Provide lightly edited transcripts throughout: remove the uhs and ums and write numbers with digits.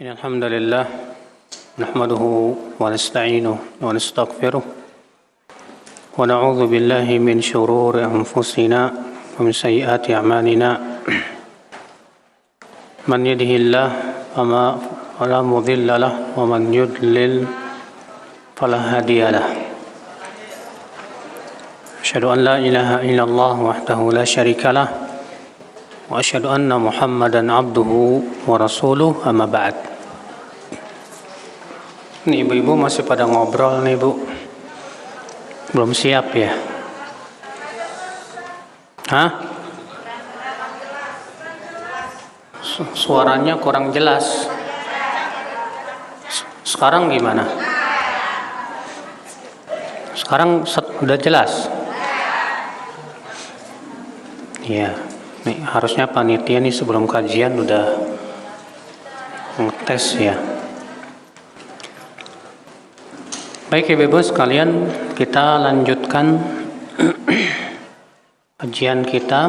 إن الحمد لله نحمده ونستعينه ونستغفره ونعوذ بالله من شرور أنفسنا ومن سيئات أعمالنا من يهده الله فلا مضل له ومن يضلل فلا هادي له أشهد أن لا إله إلا الله وحده لا شريك له وأشهد أن محمدا عبده ورسوله أما بعد. Ini ibu-ibu masih pada ngobrol nih bu, belum siap ya? Hah? Suaranya kurang jelas. Sekarang gimana? Sekarang udah jelas? Iya. Nih harusnya panitia nih sebelum kajian udah ngetes ya. Baik ibu-ibu sekalian, kita lanjutkan kajian kita.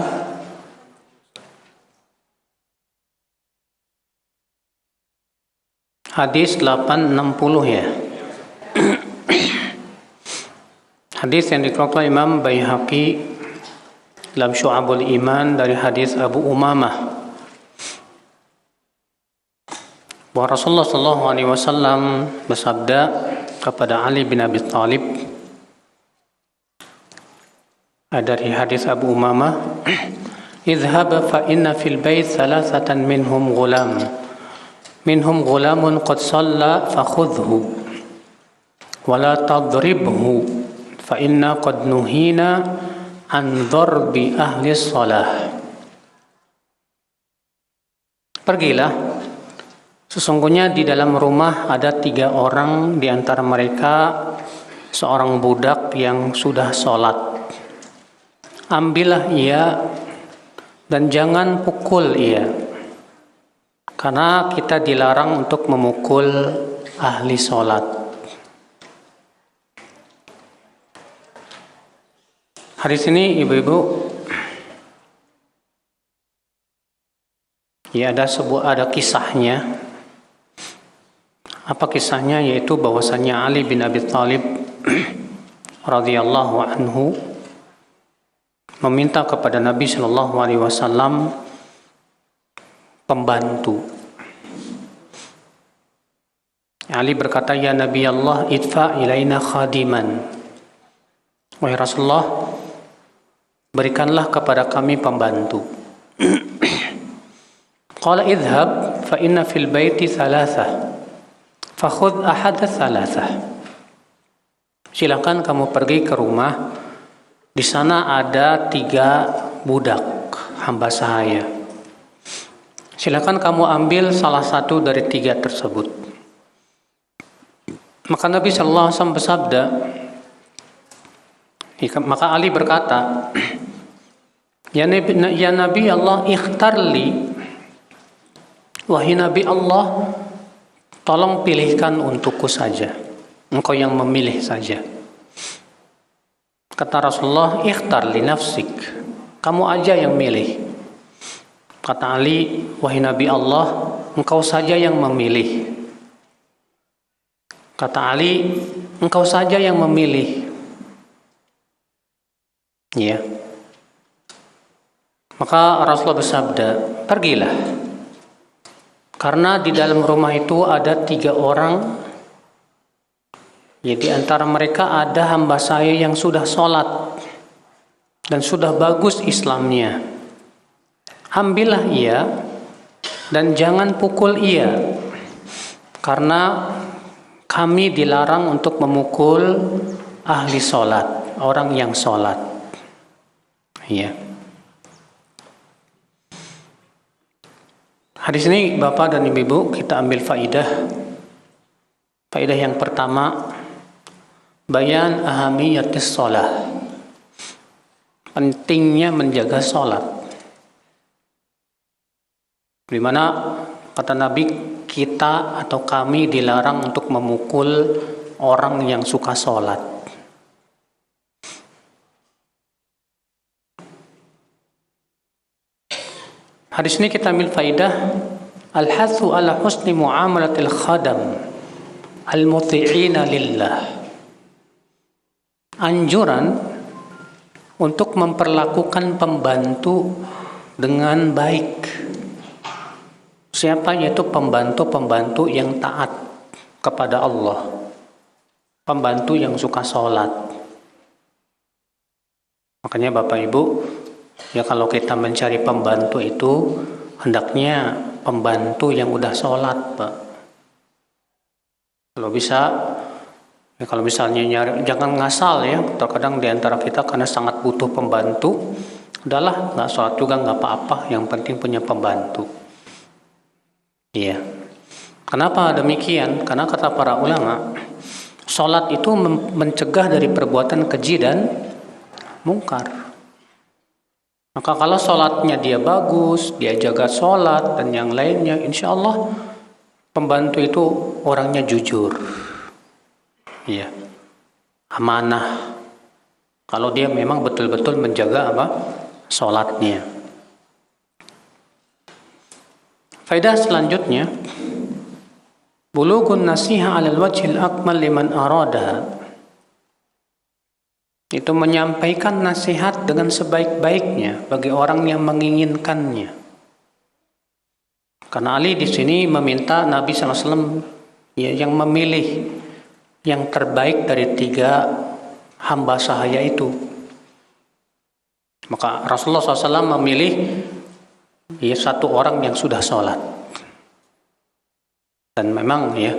Hadis 860 ya. Hadis yang dikeluarkan Imam Baihaqi dalam Syu'abul Iman dari hadis Abu Umamah bahwa Rasulullah SAW bersabda kepada Ali bin Abi Thalib dari hadis Abu Umamah, "Idhhab fa inna fil bait thalathatan minhum ghulamun qad shalla fakhudhu wa la tadribhu fa inna qad nuhina an darbi ahli shalah." Pergilah, sesungguhnya di dalam rumah ada 3 orang, di antara mereka seorang budak yang sudah sholat. Ambillah ia dan jangan pukul ia, karena kita dilarang untuk memukul ahli sholat. Hadis ini ibu-ibu ya ada kisahnya. Apa kisahnya? Yaitu bahwasanya Ali bin Abi Thalib radhiyallahu anhu meminta kepada Nabi sallallahu alaihi wasallam pembantu. Ali berkata, "Ya Nabi Allah, idfa ilaina khadiman." Wahai Rasulullah, berikanlah kepada kami pembantu. Qala idhhab fa inna fil baiti thalathah fakhudh ahad thalathah. Silakan kamu pergi ke rumah, di sana ada 3 budak hamba sahaya. Silakan kamu ambil salah satu dari 3 tersebut. Maka Nabi sallallahu alaihi wasallam bersabda, maka Ali berkata, Ya Nabi Allah, ikhtarli, wahai Nabi Allah, tolong pilihkan untukku saja, engkau yang memilih saja. Kata Rasulullah, ikhtar li nafsik, kamu aja yang milih. Kata Ali, wahai Nabi Allah, engkau saja yang memilih. Kata Ali, engkau saja yang memilih. Ya. Maka Rasulullah bersabda, pergilah, karena di dalam rumah itu ada 3 orang. Jadi antara mereka ada hamba saya yang sudah sholat dan sudah bagus Islamnya. Ambillah ia dan jangan pukul ia, karena kami dilarang untuk memukul ahli sholat, orang yang sholat. Ya. Hadis ini Bapak dan Ibu, kita ambil faidah. Faidah yang pertama, bayan ahamiyatis shalah. Pentingnya menjaga salat. Di mana kata Nabi, kita atau kami dilarang untuk memukul orang yang suka salat. Hadis ini kita ambil faidah al-hathu ala husni muamalatil khadam al-muti'ina lillah. Anjuran untuk memperlakukan pembantu dengan baik. Siapa? Yaitu pembantu-pembantu yang taat kepada Allah, pembantu yang suka sholat. Makanya Bapak Ibu, ya kalau kita mencari pembantu itu hendaknya pembantu yang udah sholat, Pak. Kalau bisa, ya kalau misalnya nyari, jangan ngasal ya. Terkadang di antara kita karena sangat butuh pembantu, udahlah nggak sholat juga nggak apa-apa, yang penting punya pembantu. Iya. Kenapa demikian? Karena kata para ulama, sholat itu mencegah dari perbuatan keji dan mungkar. Maka kalau sholatnya dia bagus, dia jaga sholat dan yang lainnya, insya Allah pembantu itu orangnya jujur, iya, amanah. Kalau dia memang betul-betul menjaga sholatnya. Faedah selanjutnya, bulughun nasiha 'alal wajhil akmal liman arada. Itu menyampaikan nasihat dengan sebaik-baiknya bagi orang yang menginginkannya. Karena Ali di sini meminta Nabi SAW ya, yang memilih yang terbaik dari 3 hamba sahaya itu. Maka Rasulullah SAW memilih ya 1 orang yang sudah sholat. Dan memang ya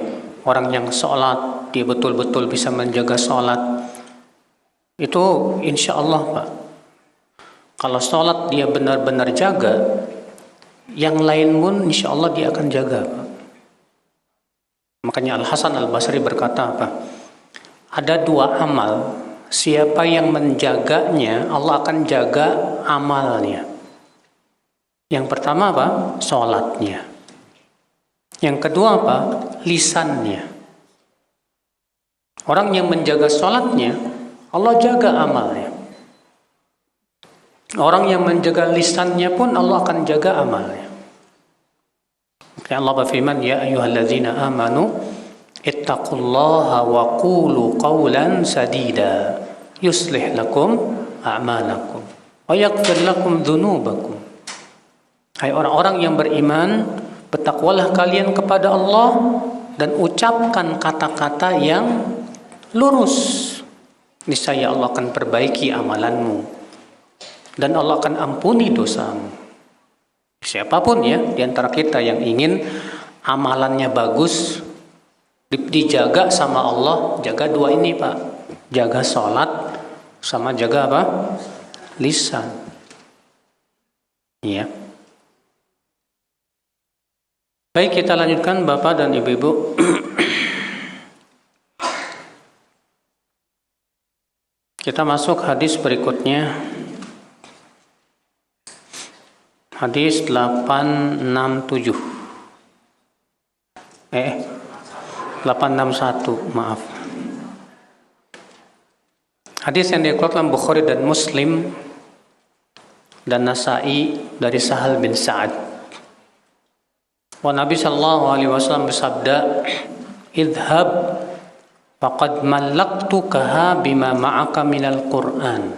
orang yang sholat, dia betul-betul bisa menjaga sholat. Itu insya Allah Pak, kalau sholat dia benar-benar jaga, yang lain pun insya Allah dia akan jaga Pak. Makanya Al-Hasan Al-Basri berkata apa? Ada 2 amal, siapa yang menjaganya Allah akan jaga amalnya. Yang pertama apa? Sholatnya. Yang kedua apa? Lisannya. Orang yang menjaga sholatnya Allah jaga amalnya. Orang yang menjaga lisannya pun Allah akan jaga amalnya. Maka Allah berfirman, ya ayyuhalladzina amanu ittaqullaha wa qulu qawlan sadida yuslih lakum a'malakum wa yaghfir lakum dzunubakum. Hai orang-orang yang beriman, bertakwalah kalian kepada Allah dan ucapkan kata-kata yang lurus. Niscaya Allah akan perbaiki amalanmu dan Allah akan ampuni dosamu. Siapapun ya di antara kita yang ingin amalannya bagus, dijaga sama Allah, jaga 2 ini Pak. Jaga sholat sama jaga apa? Lisan. Iya. Baik, kita lanjutkan Bapak dan Ibu-ibu. Kita masuk hadis berikutnya. Hadis 867. 861, maaf. Hadis yang dikeluarkan Bukhari dan Muslim dan Nasa'i dari Sahal bin Sa'ad. Wa Nabi sallallahu alaihi wasallam bersabda, "Idhhab faqad mallaktukaha bima ma'aka minal Qur'an."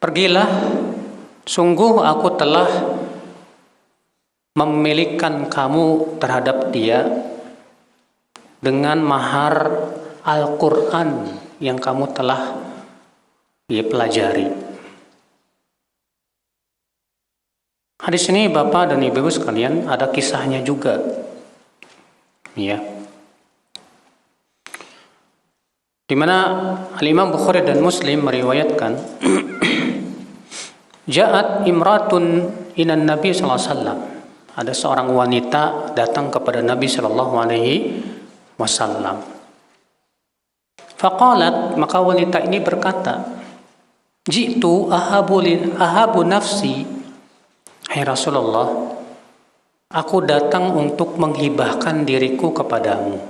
Pergilah, sungguh aku telah memilihkan kamu terhadap dia dengan mahar Al-Quran yang kamu telah pelajari. Hadis ini Bapak dan Ibu sekalian ada kisahnya juga. Ya. Di mana Al-Imam Bukhari dan Muslim meriwayatkan Ja'at imratun inan Nabi sallallahu alaihi wasallam. Ada seorang wanita datang kepada Nabi sallallahu alaihi wasallam. Faqalat, maka wanita ini berkata, "Ji'tu ahabu nafsi." Hai Rasulullah, aku datang untuk menghibahkan diriku kepadamu.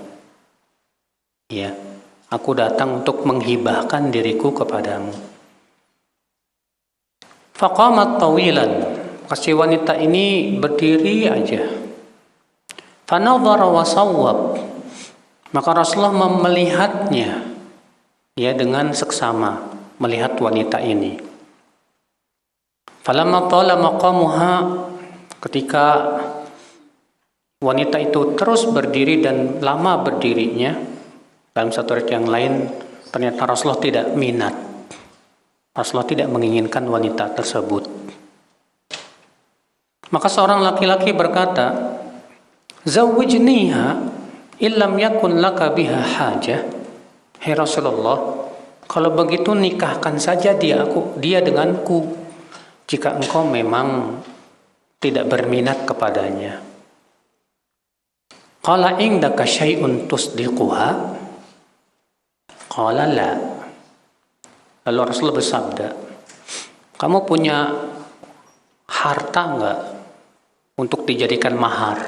Ya. Aku datang untuk menghibahkan diriku kepadamu. Faqamat tawilan, Maka si wanita ini berdiri aja. Fanadhara wa sawwab. Maka Rasulullah melihatnya ya dengan seksama, melihat wanita ini. Falamma tala maqamuha, ketika wanita itu terus berdiri dan lama berdirinya, dalam satu riwayat yang lain ternyata Rasulullah tidak minat. Rasulullah tidak menginginkan wanita tersebut. Maka seorang laki-laki berkata, "Zawwijniha illam yakun laka biha hajah." Hai Rasulullah, kalau begitu nikahkan saja dia denganku jika engkau memang tidak berminat kepadanya. Qala indaka syai'un tusdiquha? Qala la. Lalu Rasulullah bersabda, kamu punya harta enggak untuk dijadikan mahar?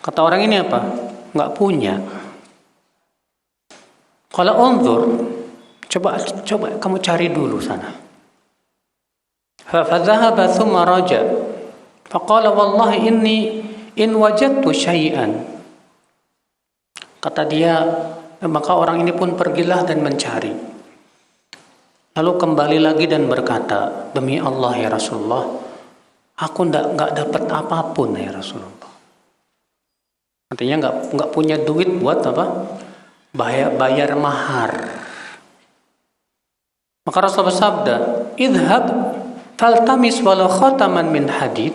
Kata orang ini apa? Enggak punya. Qala unzur, coba kamu cari dulu sana. Fa dhahaba thumma raja. Faqala wallahi inni in wajadtu syai'an. Kata dia, maka orang ini pun pergilah dan mencari. Lalu kembali lagi dan berkata, demi Allah ya Rasulullah, aku enggak dapat apapun ya Rasulullah. Artinya enggak punya duit buat apa? Bayar mahar. Maka Rasulullah bersabda, idhab faltamis walau khataman min hadid.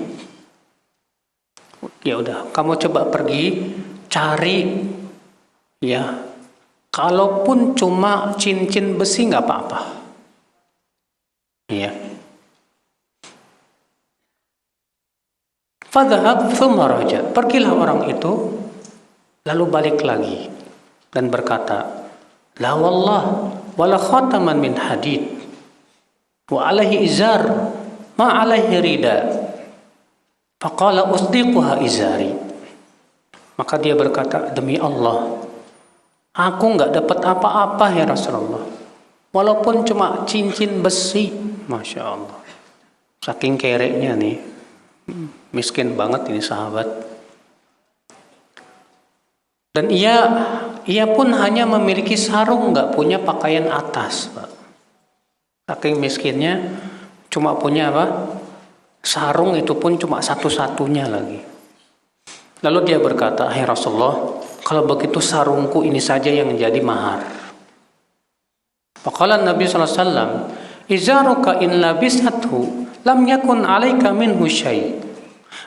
Ya udah, kamu coba pergi cari ya, kalaupun cuma cincin besi nggak apa-apa. Ya. Fadhhab thumma raja. Pergilah orang itu lalu balik lagi dan berkata, la wallah wala khataman min hadid wa alaihi izar ma alaihi rida. Faqala usdiquha izari. Maka dia berkata, demi Allah, aku enggak dapat apa-apa ya Rasulullah, walaupun cuma cincin besi. Masya Allah, saking kereknya nih, miskin banget ini sahabat. Dan ia pun hanya memiliki sarung, enggak punya pakaian atas, Pak. Saking miskinnya, cuma punya apa? Sarung, itu pun cuma satu-satunya lagi. Lalu dia berkata, hai Rasulullah, kalau begitu sarungku ini saja yang menjadi mahar. Faqala Nabi SAW, izaruka in labisathu lam yakun alaika minhu syai'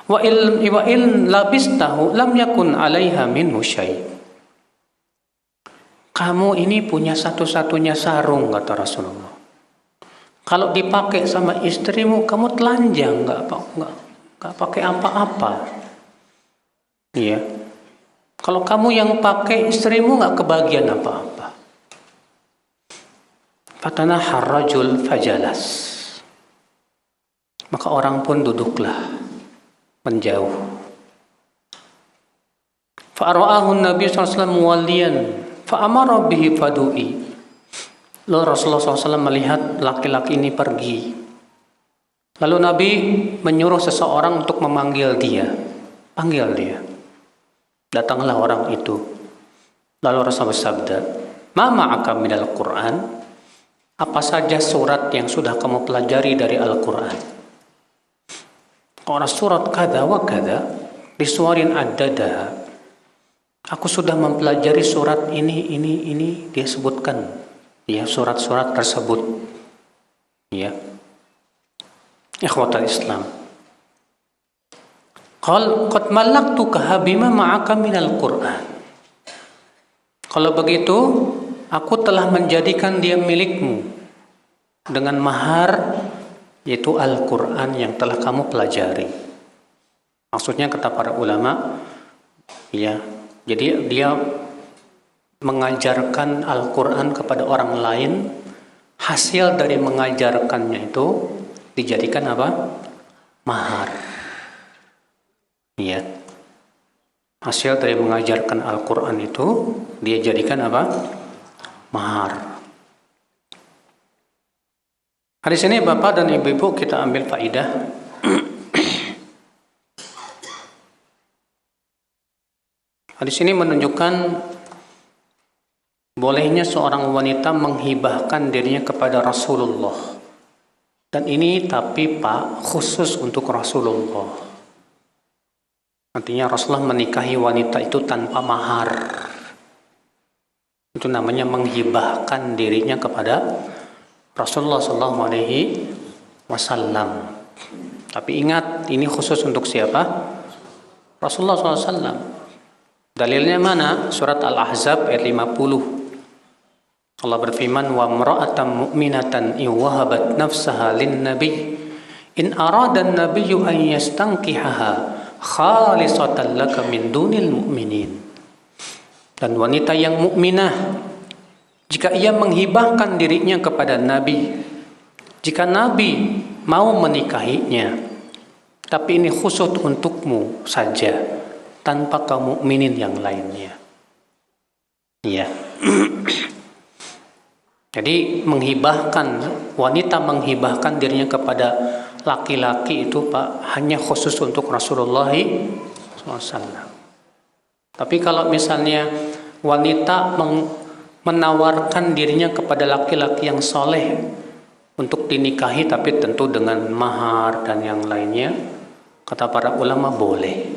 wa in labistahu lam yakun alaiha minhu syai'. Kamu ini punya satu-satunya sarung, kata Rasulullah. Kalau dipakai sama istrimu, kamu telanjang, nggak pakai apa-apa. Iya. Kalau kamu yang pakai, istrimu nggak kebagian apa-apa. Fatanahar rajul fajalas. Maka orang pun duduklah menjauh. Fa'ara'ahu Nabi SAW muwalliyan fa'amara bihi fadu'i. Lalu Rasulullah SAW melihat laki-laki ini pergi. Lalu Nabi menyuruh seseorang untuk memanggil dia. Panggil dia. Datanglah orang itu. Lalu Rasulullah bersabda, ma ma'aka minal Qur'an? Apa saja surat yang sudah kamu pelajari dari Al-Quran? Orang surat kada wa kada disuarin ad-dadah. Aku sudah mempelajari surat ini dia sebutkan. Ya, surat-surat tersebut. Ya. Ikhwatal Islam. Qad mallaktuka bima ma'aka minal Qur'an. Kalau begitu, aku telah menjadikan dia milikmu dengan mahar, yaitu Al-Quran yang telah kamu pelajari. Maksudnya kata para ulama, ya, jadi dia mengajarkan Al-Quran kepada orang lain, hasil dari mengajarkannya itu dijadikan apa? Mahar. Ya. Hasil dari mengajarkan Al-Quran itu dia jadikan apa? Mahar. Di sini Bapak dan Ibu-ibu kita ambil faidah Hadis ini menunjukkan bolehnya seorang wanita menghibahkan dirinya kepada Rasulullah. Dan ini tapi Pak, khusus untuk Rasulullah. Artinya Rasulullah menikahi wanita itu tanpa mahar. Itu namanya menghibahkan dirinya kepada Rasulullah SAW. Tapi ingat, ini khusus untuk siapa? Rasulullah SAW. Dalilnya mana? Surat Al-Ahzab ayat 50. Allah berfirman, wa imra'atan mu'minatan in wahabat nafsaha lin-nabi in arada an-nabiyyu an yastankihaha khalisatan laka min dunil mu'minin. Dan wanita yang mukminah, jika ia menghibahkan dirinya kepada Nabi, jika Nabi mau menikahinya, tapi ini khusus untukmu saja, tanpa kaum mukminin yang lainnya. Iya. Jadi wanita menghibahkan dirinya kepada laki-laki itu Pak, hanya khusus untuk Rasulullah SAW. Tapi kalau misalnya wanita menawarkan dirinya kepada laki-laki yang soleh untuk dinikahi, tapi tentu dengan mahar dan yang lainnya, kata para ulama boleh.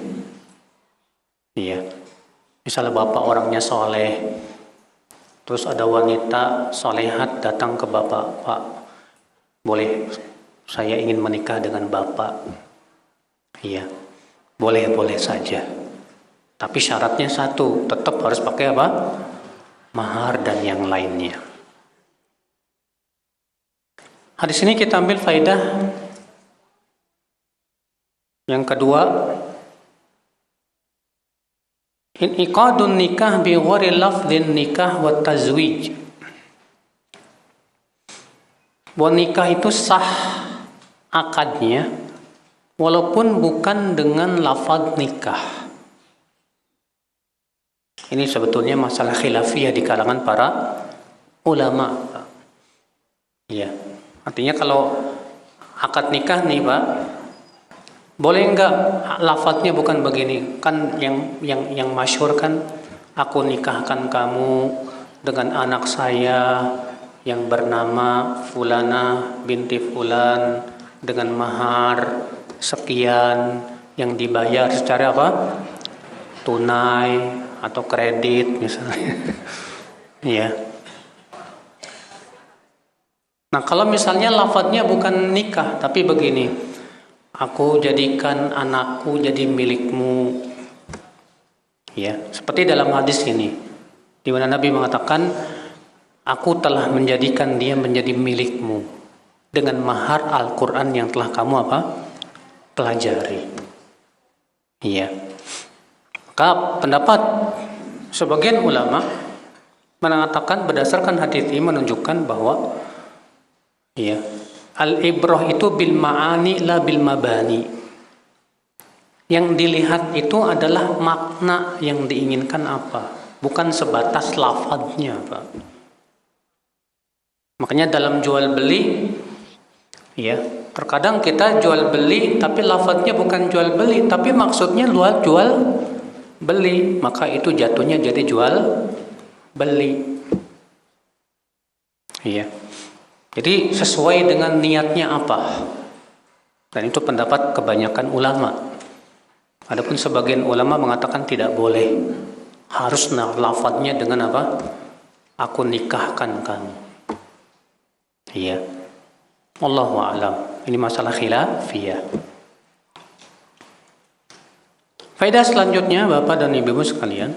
Iya. Misalnya bapak orangnya soleh, terus ada wanita solehat datang ke bapak, Pak, boleh saya ingin menikah dengan bapak. Iya, boleh saja. Tapi syaratnya satu, tetap harus pakai apa? Mahar dan yang lainnya. Hadis ini kita ambil faidah yang kedua, in'iqadun nikah bi ghairi lafdhin nikah wa tazwij. Bahwa nikah itu sah akadnya walaupun bukan dengan lafaz nikah. Ini sebetulnya masalah khilafiyah di kalangan para ulama. Ya, artinya kalau akad nikah nih Pak, boleh enggak lafadznya bukan begini? Kan yang masyhur kan, aku nikahkan kamu dengan anak saya yang bernama Fulana binti Fulan dengan mahar sekian yang dibayar secara apa? Tunai atau kredit misalnya. Iya. Nah, kalau misalnya lafadznya bukan nikah tapi begini, aku jadikan anakku jadi milikmu. Ya, seperti dalam hadis ini, di mana Nabi mengatakan, aku telah menjadikan dia menjadi milikmu dengan mahar Al-Quran yang telah kamu apa? Pelajari. Iya. Maka pendapat sebagian ulama mengatakan berdasarkan hadis ini menunjukkan bahwa ya, al-ibrah itu bil ma'ani la bil mabani. Yang dilihat itu adalah makna yang diinginkan apa, bukan sebatas lafadznya, Pak. Makanya dalam jual beli, ya, terkadang kita jual beli tapi lafadznya bukan jual beli, tapi maksudnya luar jual beli, maka itu jatuhnya jadi jual beli. Iya. Jadi sesuai dengan niatnya apa. Dan itu pendapat kebanyakan ulama. Adapun sebagian ulama mengatakan tidak boleh. Harus lafadznya dengan apa? Aku nikahkan kamu. Iya. Wallahu a'lam. Ini masalah khilafiyah. Faedah selanjutnya Bapak dan Ibu sekalian.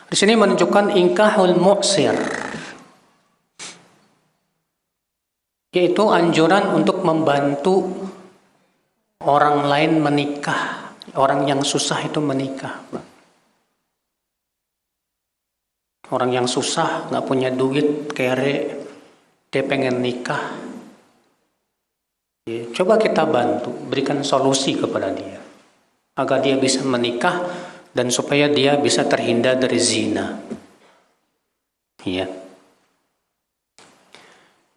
Di sini menunjukkan inkahul mu'sir, yaitu anjuran untuk membantu orang lain menikah, orang yang susah itu menikah. Orang yang susah, nggak punya duit, kere, dia pengen nikah. Ya, coba kita bantu, berikan solusi kepada dia agar dia bisa menikah dan supaya dia bisa terhindar dari zina. Ya.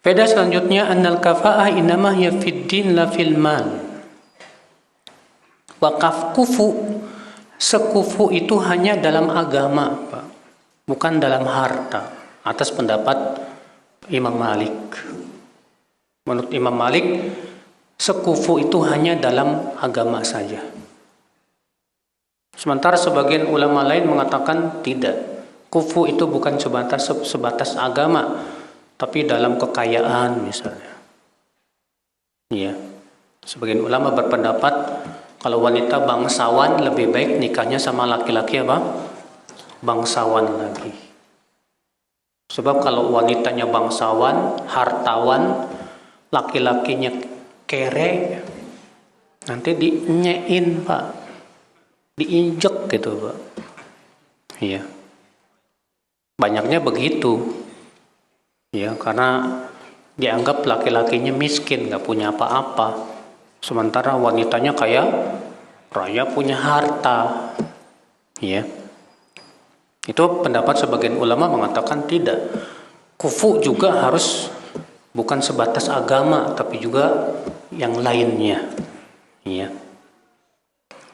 Faedah selanjutnya, annal kafa'ah innama hiya fid din la fil mal. Wakaf kufu, sekufu itu hanya dalam agama, Pak, bukan dalam harta. Atas pendapat Imam Malik. Menurut Imam Malik, sekufu itu hanya dalam agama saja. Sementara sebagian ulama lain mengatakan tidak. Kufu itu bukan sebatas agama, tapi dalam kekayaan misalnya. Iya. Sebagian ulama berpendapat kalau wanita bangsawan lebih baik nikahnya sama laki-laki apa? Bangsawan lagi. Sebab kalau wanitanya bangsawan, hartawan, laki-lakinya kere, nanti dinyein, Pak. Diinjek gitu, Pak. Iya. Banyaknya begitu. Ya, karena dianggap laki-lakinya miskin, nggak punya apa-apa. Sementara wanitanya kaya raya, punya harta. Ya. Itu pendapat sebagian ulama mengatakan tidak. Kufu juga harus bukan sebatas agama, tapi juga yang lainnya. Ya.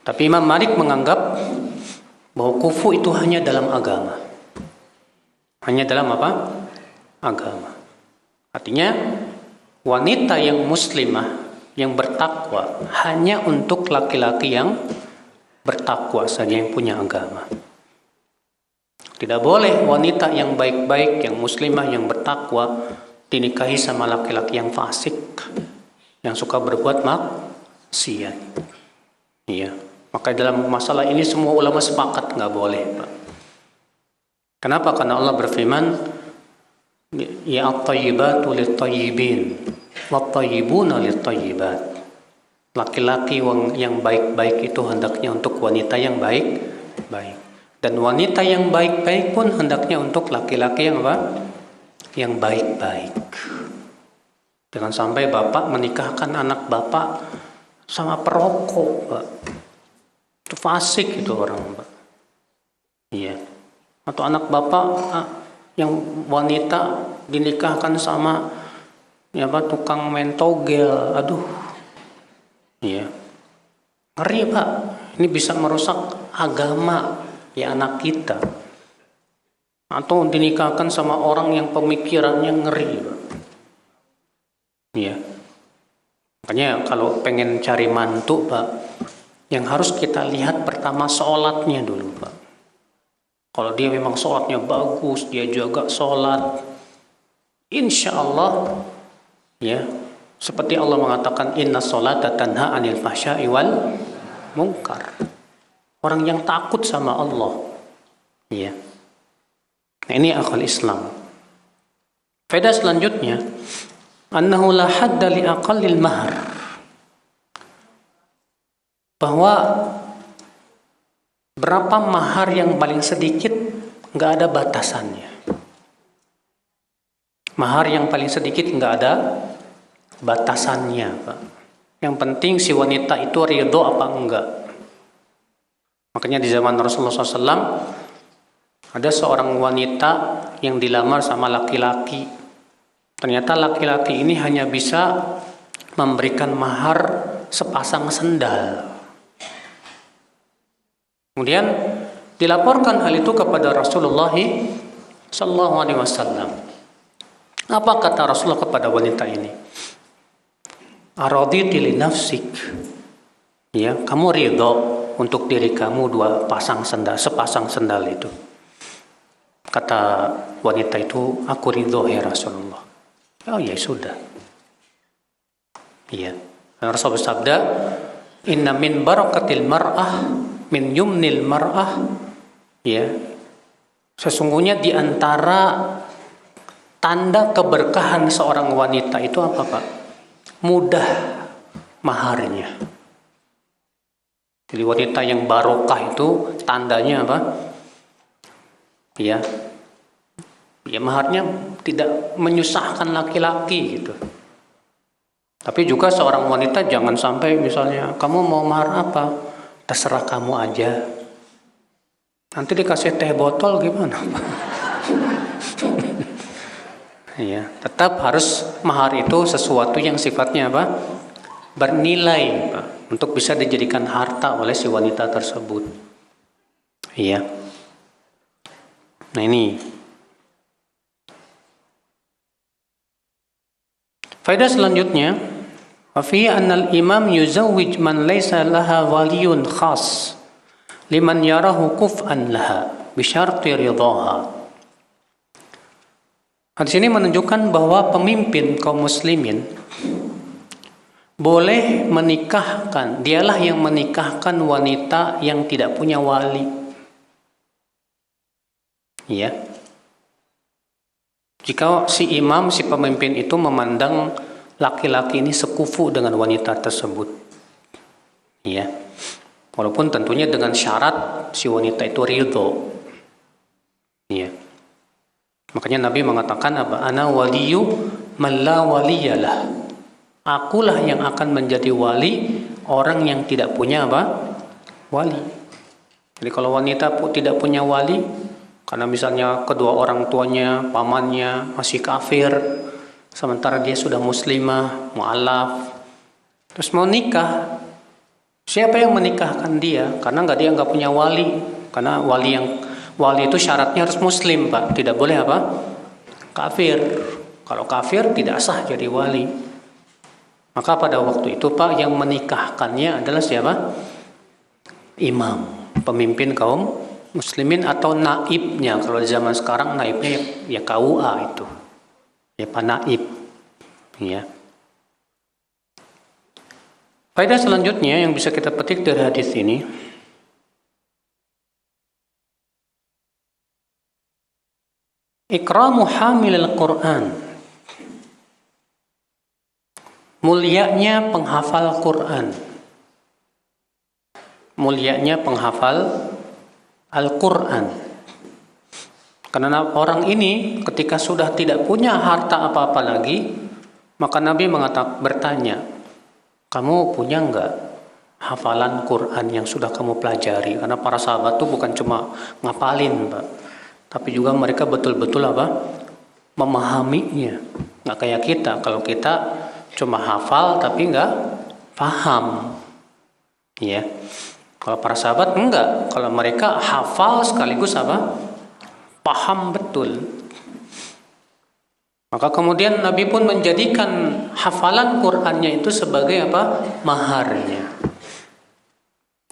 Tapi Imam Malik menganggap bahwa kufu itu hanya dalam agama. Hanya dalam apa? Agama. Artinya wanita yang muslimah, yang bertakwa, hanya untuk laki-laki yang bertakwa saja, yang punya agama. Tidak boleh wanita yang baik-baik, yang muslimah, yang bertakwa dinikahi sama laki-laki yang fasik, yang suka berbuat maksiat. Iya. Maka dalam masalah ini semua ulama sepakat nggak boleh, Pak. Kenapa? Karena Allah berfirman, ya at-tayyibatu lit-tayyibin wat-tayyibuna lit-tayyibat. Laki-laki yang baik-baik itu hendaknya untuk wanita yang baik-baik. Dan wanita yang baik-baik pun hendaknya untuk laki-laki yang apa? Yang baik-baik. Jangan sampai bapak menikahkan anak bapak sama perokok, Pak. Itu fasik itu orang, Pak. Iya. Atau anak bapak yang wanita dinikahkan sama ya apa, tukang main togel. Aduh. Iya. Ngeri, Pak. Ini bisa merusak agama ya anak kita. Atau dinikahkan sama orang yang pemikirannya ngeri, Pak. Iya. Makanya kalau pengen cari mantu, Pak, yang harus kita lihat pertama sholatnya dulu, Pak. Kalau dia memang sholatnya bagus, dia jaga sholat, insya Allah, ya, seperti Allah mengatakan, inna sholata tanha anil fahsya'i wal munkar. Orang yang takut sama Allah, ya. Nah, ini akal Islam. Faedah selanjutnya, annahu la hadda li aqallil mahar. Bahwa berapa mahar yang paling sedikit nggak ada batasannya. Mahar yang paling sedikit nggak ada batasannya, Pak. Yang penting si wanita itu ridho apa enggak. Makanya di zaman Rasulullah SAW ada seorang wanita yang dilamar sama laki-laki. Ternyata laki-laki ini hanya bisa memberikan mahar sepasang sendal. Kemudian dilaporkan hal itu kepada Rasulullah SAW. Apa kata Rasulullah kepada wanita ini? Araditi li nafsik. Ya, kamu ridho untuk diri kamu sepasang sendal itu. Kata wanita itu, aku ridho ya Rasulullah. Oh ya sudah. Iya. Rasul bersabda, inna min barakatil mar'ah min yumnil mar'ah, ya, sesungguhnya di antara tanda keberkahan seorang wanita itu apa, Pak? Mudah maharnya. Jadi wanita yang barokah itu tandanya apa? Ya, ya maharnya tidak menyusahkan laki-laki gitu. Tapi juga seorang wanita jangan sampai misalnya, kamu mau mahar apa? Terserah kamu aja. Nanti dikasih teh botol gimana, Pak? Ya, tetap harus mahar itu sesuatu yang sifatnya apa? Bernilai, Pak. untuk bisa dijadikan harta oleh si wanita tersebut. Iya. Nah ini. Faedah selanjutnya, wa fi anna al-imam yuzawwij man laysa laha waliyun khas liman yarahu kuf'an laha bi syarti ridaha. Hadis ini menunjukkan bahwa pemimpin kaum muslimin boleh menikahkan, dialah yang menikahkan wanita yang tidak punya wali. Ya. Jika si imam, si pemimpin itu memandang laki-laki ini sekufu dengan wanita tersebut. Ya. Walaupun tentunya dengan syarat si wanita itu ridho. Ya. Makanya Nabi mengatakan apa? Ana waliyu man la waliyalah. Akulah yang akan menjadi wali orang yang tidak punya apa? Wali. Jadi kalau wanita tidak punya wali, karena misalnya kedua orang tuanya, pamannya masih kafir, sementara dia sudah muslimah, mu'alaf, terus mau nikah, siapa yang menikahkan dia? Karena dia nggak punya wali. Karena wali itu syaratnya harus muslim, Pak. Tidak boleh apa? Kafir. Kalau kafir tidak sah jadi wali. Maka pada waktu itu, Pak, yang menikahkannya adalah siapa? Imam, pemimpin kaum muslimin atau naibnya. Kalau di zaman sekarang naibnya ya KUA itu. Ya Pak Naib. Ya. Faedah selanjutnya yang bisa kita petik dari hadis ini, ikramu hamilil Quran. Mulianya penghafal Quran. Mulianya penghafal Al-Quran. Karena orang ini ketika sudah tidak punya harta apa-apa lagi, maka Nabi bertanya, kamu punya enggak hafalan Quran yang sudah kamu pelajari? Karena para sahabat itu bukan cuma ngapalin, Pak, tapi juga mereka betul-betul apa? Memahaminya. Nggak kayak kita. Kalau kita cuma hafal tapi nggak paham. Ya. Kalau para sahabat enggak. Kalau mereka hafal sekaligus apa? Paham betul. Maka kemudian Nabi pun menjadikan hafalan Qur'annya itu sebagai apa? Maharnya.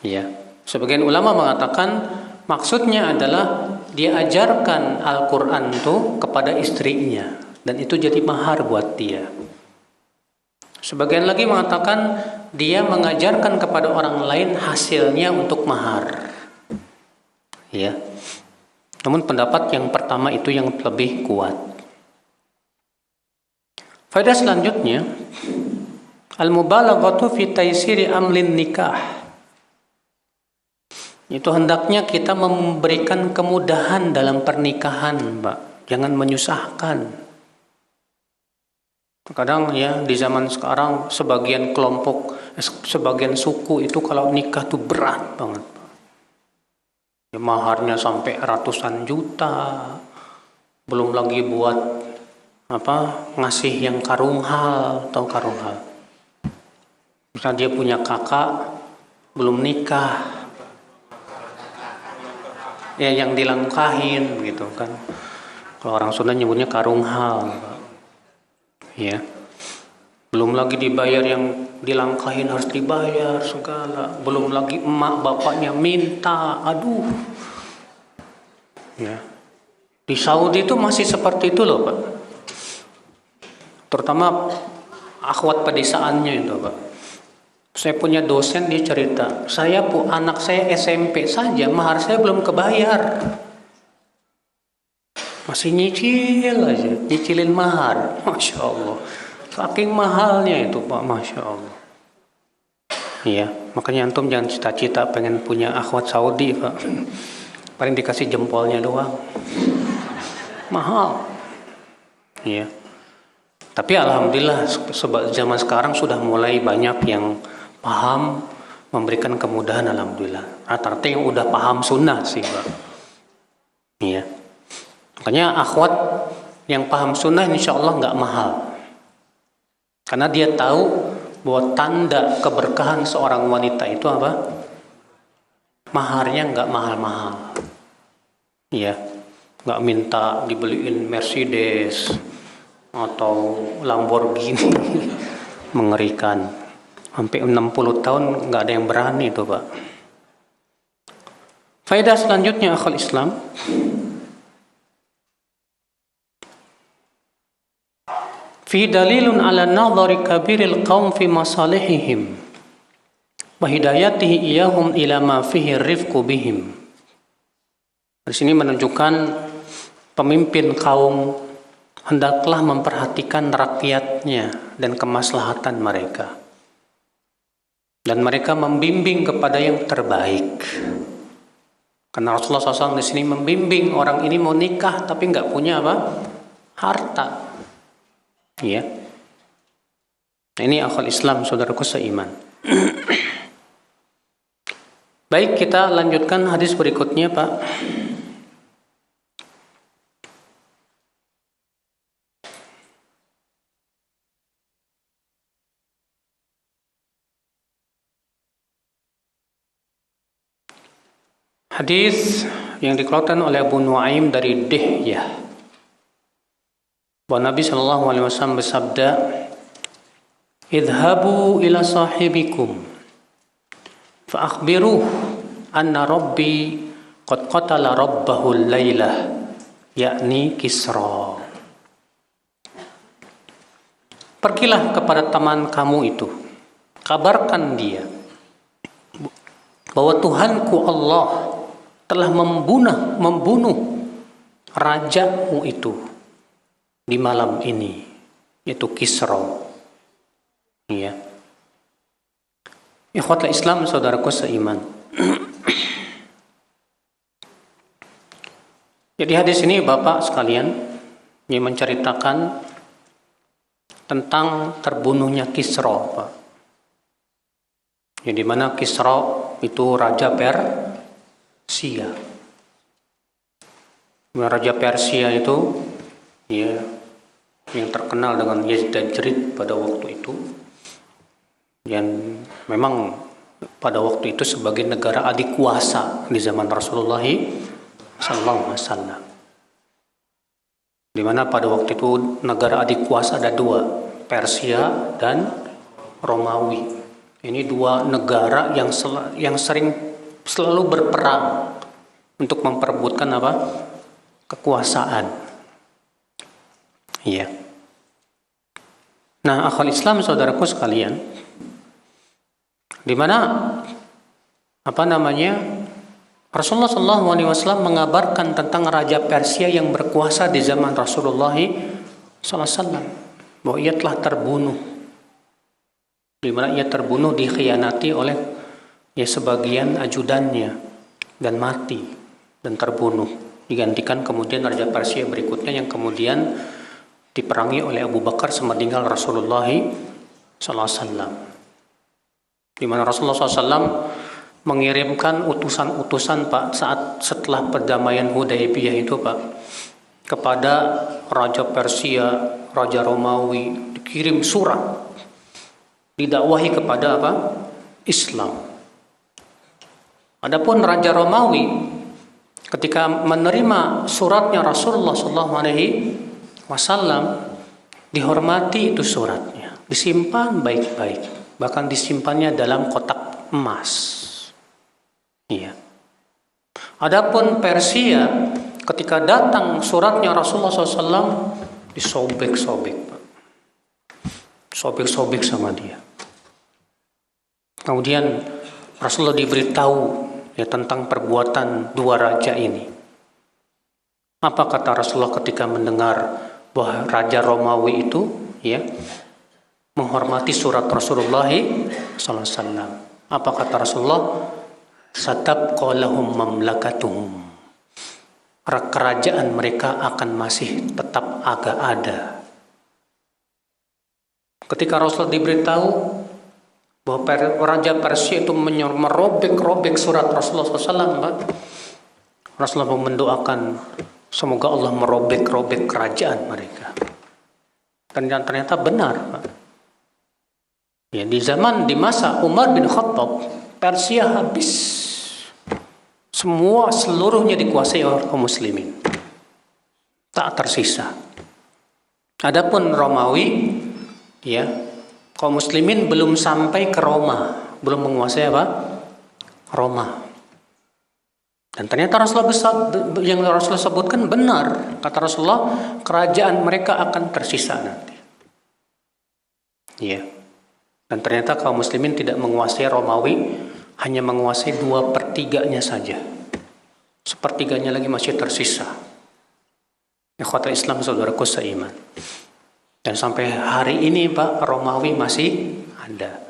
Ya. Sebagian ulama mengatakan maksudnya adalah dia ajarkan Al-Quran itu kepada istrinya, dan itu jadi mahar buat dia. Sebagian lagi mengatakan dia mengajarkan kepada orang lain hasilnya untuk mahar. Ya. Namun pendapat yang pertama itu yang lebih kuat. Faedah selanjutnya, al-mubalaghatu fi taysiri amlin nikah. Itu hendaknya kita memberikan kemudahan dalam pernikahan, Mbak. Jangan menyusahkan. Kadang ya di zaman sekarang sebagian kelompok, sebagian suku itu kalau nikah tuh berat banget. Ya, maharnya sampai ratusan juta. Belum lagi buat ngasih yang karunghal atau karunghal. Misalnya dia punya kakak belum nikah, ya yang dilangkahin gitu kan. Kalau orang Sunda nyebutnya karunghal, ya. Belum lagi dibayar yang dilangkahin harus dibayar segala. Belum lagi emak bapaknya minta, aduh. Ya. Di Saudi itu masih seperti itu loh, Pak. Terutama akhwat pedesaannya itu, Pak. Saya punya dosen, dia cerita, anak saya SMP saja, mahar saya belum kebayar. Masih nyicil aja, nyicilin mahar. Masya Allah. Saking mahalnya itu, Pak, Masya Allah. Iya, makanya antum jangan cita-cita pengen punya akhwat Saudi, Pak. Paling dikasih jempolnya doang. Mahal. Iya. Tapi alhamdulillah zaman sekarang sudah mulai banyak yang paham, memberikan kemudahan, alhamdulillah. Rata-rata yang udah paham sunnah sih, Pak. Iya. Makanya akhwat yang paham sunnah insya Allah nggak mahal. Karena dia tahu bahwa tanda keberkahan seorang wanita itu apa? Maharnya nggak mahal-mahal. Ya, nggak minta dibeliin Mercedes atau Lamborghini. Mengerikan. Sampai 60 tahun nggak ada yang berani itu, Pak. Faedah selanjutnya akhul Islam. Fi dalilun ala nadhari kabiril qaum fi masalihihim wa hidayatihi iyahum ila ma fihi rifqu bihim. Di sini menunjukkan pemimpin kaum hendaklah memperhatikan rakyatnya dan kemaslahatan mereka. Dan mereka membimbing kepada yang terbaik. Karena Rasulullah SAW di sini membimbing orang ini mau nikah tapi nggak punya apa? Harta. Ya. Ini akhul Islam, saudaraku seiman. Baik, kita lanjutkan hadis berikutnya, Pak. Hadis yang dikeluarkan oleh Abu Nuaim dari Dihyah. Bahwa Nabi SAW bersabda, idhabu ila sahibikum fa akhbiruh anna rabbi qad qatala rabbahu al-lailah, yakni Kisra. Pergilah kepada teman kamu itu, kabarkan dia bahwa Tuhanku Allah telah membunuh rajamu itu di malam ini, yaitu Kisra. Ya. Ikhwatul Islam, saudaraku seiman. Jadi hadis ini Bapak sekalian yang menceritakan tentang terbunuhnya Kisra, Pak. Ya, di mana Kisra itu raja Persia. Raja Persia itu ya yang terkenal dengan Yazdajrid pada waktu itu, dan memang pada waktu itu sebagai negara adik kuasa di zaman Rasulullah SAW. Di mana pada waktu itu negara adik kuasa ada dua, Persia dan Romawi. Ini dua negara yang selalu berperang untuk memperebutkan apa? Kekuasaan. Iya. Nah, akhul Islam, saudaraku sekalian, di mana Rasulullah SAW mengabarkan tentang raja Persia yang berkuasa di zaman Rasulullah SAW, bahwa ia telah terbunuh, di mana ia terbunuh dikhianati oleh sebagian ajudannya dan mati dan terbunuh, digantikan kemudian raja Persia berikutnya yang kemudian diperangi oleh Abu Bakar semeninggal Rasulullah SAW. Di mana Rasulullah SAW mengirimkan utusan-utusan, Pak, setelah perdamaian Hudaybiyah itu, Pak, kepada raja Persia, raja Romawi, dikirim surat, didakwahi kepada apa? Islam. Adapun raja Romawi ketika menerima suratnya Rasulullah SAW, dihormati itu suratnya, disimpan baik-baik, bahkan disimpannya dalam kotak emas. Iya. Adapun Persia, ketika datang suratnya Rasulullah SAW, disobek-sobek, sobek-sobek sama dia. Kemudian Rasulullah diberitahu tentang perbuatan dua raja ini. Apa kata Rasulullah ketika mendengar bahwa raja Romawi itu menghormati surat Rasulullah SAW? Apa kata Rasulullah? Satabqa lahum mamlakatuhum. Kerajaan mereka akan masih tetap agak ada. Ketika Rasulullah diberitahu bahwa raja Persia itu merobek-robek surat Rasulullah SAW, Rasulullah mendoakan semoga Allah merobek-robek kerajaan mereka. Dan ternyata benar, Pak. Ya, di masa Umar bin Khattab, Persia habis. Seluruhnya dikuasai oleh kaum muslimin. Tak tersisa. Adapun Romawi, ya, kaum muslimin belum sampai ke Roma, belum menguasai apa? Roma. Dan ternyata yang Rasulullah sebutkan benar. Kata Rasulullah, kerajaan mereka akan tersisa nanti. Ya. Dan ternyata kaum muslimin tidak menguasai Romawi, hanya menguasai 2/3-nya saja. 1/3-nya lagi masih tersisa. Ikhwatul Islam, saudaraku seiman. Dan sampai hari ini Pak, Romawi masih ada.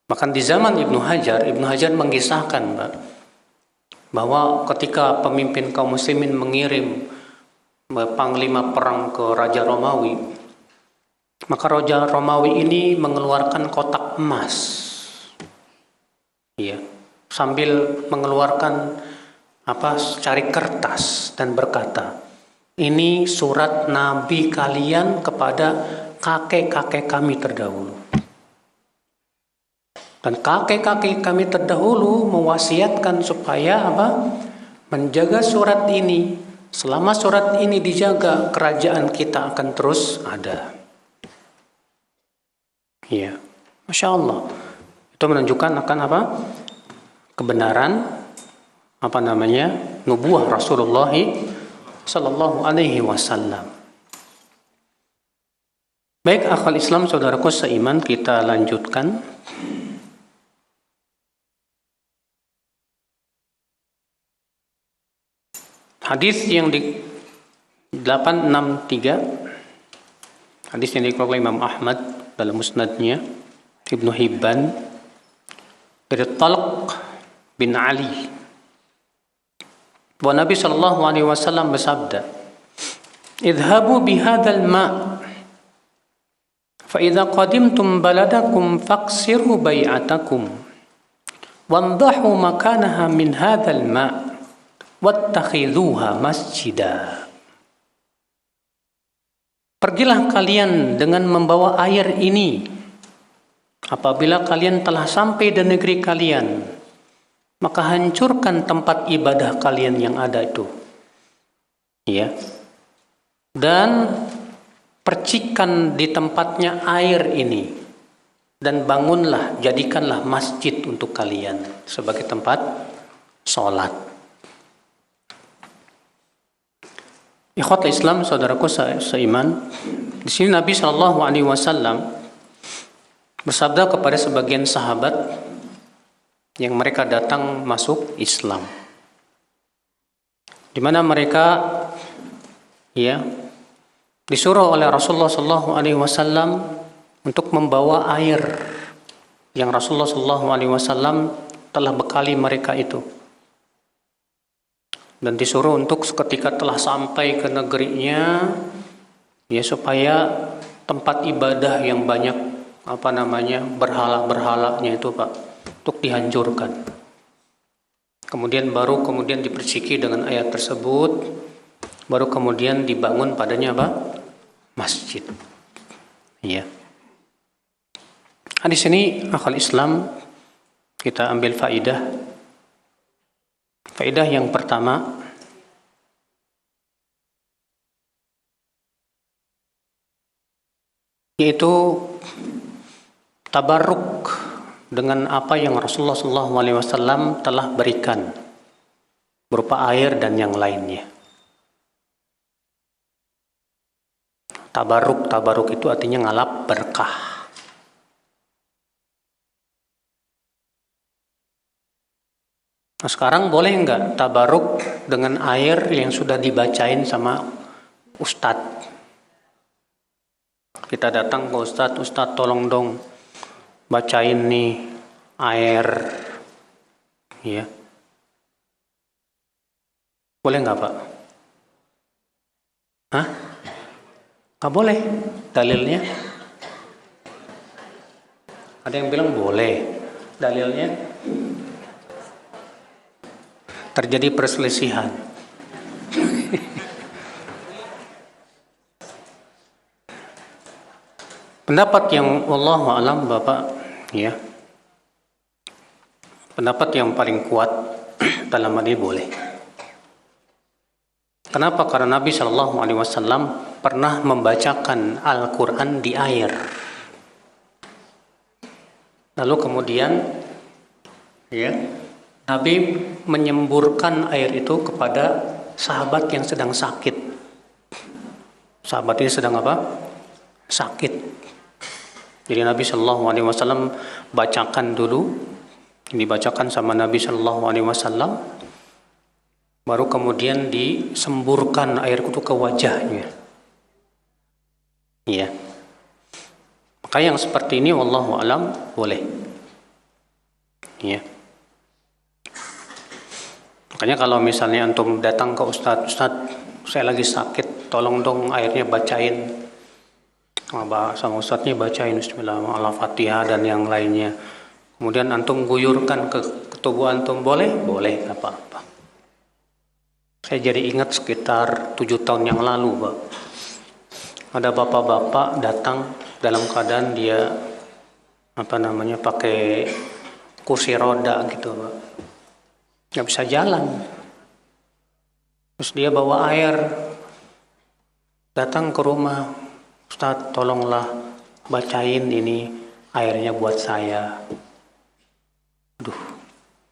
Bahkan di zaman Ibnu Hajar mengisahkan Pak, bahwa ketika pemimpin kaum muslimin mengirim panglima perang ke Raja Romawi, maka Raja Romawi ini mengeluarkan kotak emas, ya, sambil mengeluarkan secari kertas dan berkata, ini surat Nabi kalian kepada kakek-kakek kami terdahulu. Dan kakek-kakek kami terdahulu mewasiatkan supaya menjaga surat ini. Selama surat ini dijaga, kerajaan kita akan terus ada. Ya, Masya Allah. Itu menunjukkan akan kebenaran nubuah Rasulullah Sallallahu Alaihi Wasallam. Baik, akal Islam, saudaraku seiman, kita lanjutkan. Hadis yang di 863, hadis yang dikeluarkan oleh Imam Ahmad dalam musnadnya, Ibnu Hibban, dari Talq bin Ali, bahwa Nabi Shallallahu Alaihi Wasallam bersabda, "Idhabu bihadzal ma', fa idza qadimtum baladakum faqsiru bai'atakum, wandahu makanaha min hadzal ma', wattakhidhuha masjidah." Pergilah kalian dengan membawa air ini apabila kalian telah sampai di negeri kalian, maka hancurkan tempat ibadah kalian yang ada itu, ya, dan percikan di tempatnya air ini, dan bangunlah, jadikanlah masjid untuk kalian sebagai tempat sholat. Ikhwatul Islam, saudaraku seiman, di sini Nabi Shallallahu Alaihi Wasallam bersabda kepada sebagian sahabat yang mereka datang masuk Islam, di mana mereka, ya, disuruh oleh Rasulullah Shallallahu Alaihi Wasallam untuk membawa air yang Rasulullah Shallallahu Alaihi Wasallam telah bekali mereka itu. Dan disuruh untuk ketika telah sampai ke negerinya, ya, supaya tempat ibadah yang banyak berhala-berhalanya itu Pak, untuk dihancurkan. Kemudian dipersiki dengan ayat tersebut, baru kemudian dibangun padanya masjid. Ya. Di sini akal Islam kita ambil faidah. Faedah yang pertama, yaitu tabarruk dengan apa yang Rasulullah SAW telah berikan berupa air dan yang lainnya. Tabarruk itu artinya ngalap berkah. Nah, sekarang boleh nggak tabarruk dengan air yang sudah dibacain sama ustadz? Kita datang ke ustadz tolong dong bacain nih air, ya. Boleh nggak Pak? Hah? Nggak boleh. Dalilnya? Ada yang bilang boleh. Dalilnya? Terjadi perselisihan. Pendapat yang wallahu alam Bapak, ya. Pendapat yang paling kuat dalam hal ini boleh. Kenapa? Karena Nabi Shallallahu Alaihi Wasallam pernah membacakan Al-Quran di air. Lalu kemudian, ya, Nabi menyemburkan air itu kepada sahabat yang sedang sakit. Sahabat ini sedang apa? Sakit. Jadi Nabi Shallallahu Alaihi Wasallam bacakan dulu, dibacakan sama Nabi Shallallahu Alaihi Wasallam, baru kemudian disemburkan air itu ke wajahnya. Iya. Maka yang seperti ini wallahu alam boleh. Iya. Makanya kalau misalnya antum datang ke Ustadz, saya lagi sakit, tolong dong airnya bacain. Sama Ustadznya bacain Bismillah, Al-Fatihah dan yang lainnya. Kemudian antum guyurkan ke tubuh antum, boleh? Boleh, gak apa-apa. Saya jadi ingat sekitar 7 tahun yang lalu, Pak. Ada bapak-bapak datang dalam keadaan dia pakai kursi roda gitu, Pak. Gak bisa jalan. Terus dia bawa air, datang ke rumah, Ustadz tolonglah bacain ini airnya buat saya. Aduh,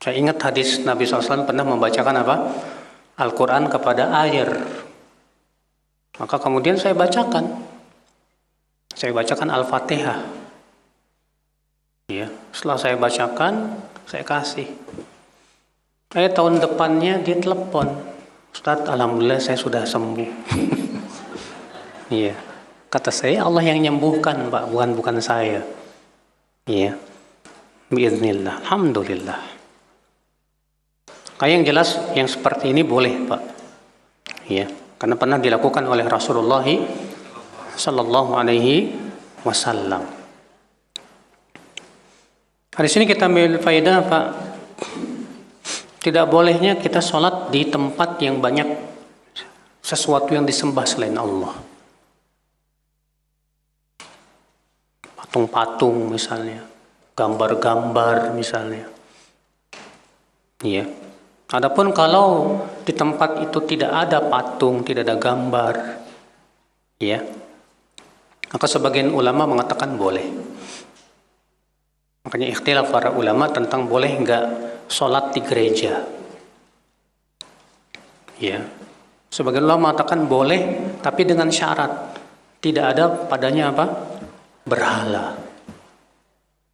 saya ingat hadis Nabi SAW pernah membacakan apa? Al-Quran kepada air. Maka kemudian saya bacakan Al-Fatihah. Ya, setelah saya bacakan, saya kasih. Tahun depannya dia telepon, Ustadz, alhamdulillah saya sudah sembuh. Iya. Kata saya, Allah yang menyembuhkan, Pak, bukan saya. Iya. Biiznillah. Alhamdulillah. Kayak yang jelas, yang seperti ini boleh, Pak. Iya. Karena pernah dilakukan oleh Rasulullah Sallallahu Alaihi Wasallam. Di sini kita ambil faedah, Pak. Tidak bolehnya kita sholat di tempat yang banyak sesuatu yang disembah selain Allah. Patung-patung misalnya, gambar-gambar misalnya. Iya. Adapun kalau di tempat itu tidak ada patung, tidak ada gambar, ya, maka sebagian ulama mengatakan boleh. Makanya ikhtilaf para ulama tentang boleh enggak sholat di gereja. Ya. Sebagian ulama mengatakan boleh, tapi dengan syarat tidak ada padanya apa? Berhala,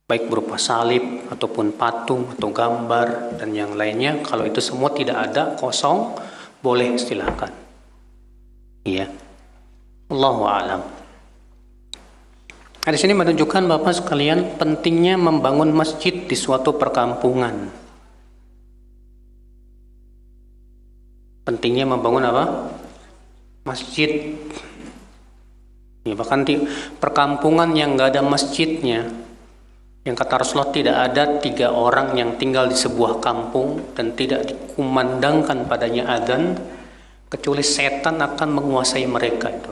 baik berupa salib ataupun patung atau gambar dan yang lainnya. Kalau itu semua tidak ada, kosong, boleh, silakan. Iya. Allahu a'lam. Di sini menunjukkan Bapak sekalian pentingnya membangun masjid di suatu perkampungan. Pentingnya membangun apa? Masjid. Ya, bahkan di perkampungan yang nggak ada masjidnya, yang kata Rasulullah tidak ada 3 orang yang tinggal di sebuah kampung dan tidak dikumandangkan padanya adzan, kecuali setan akan menguasai mereka itu.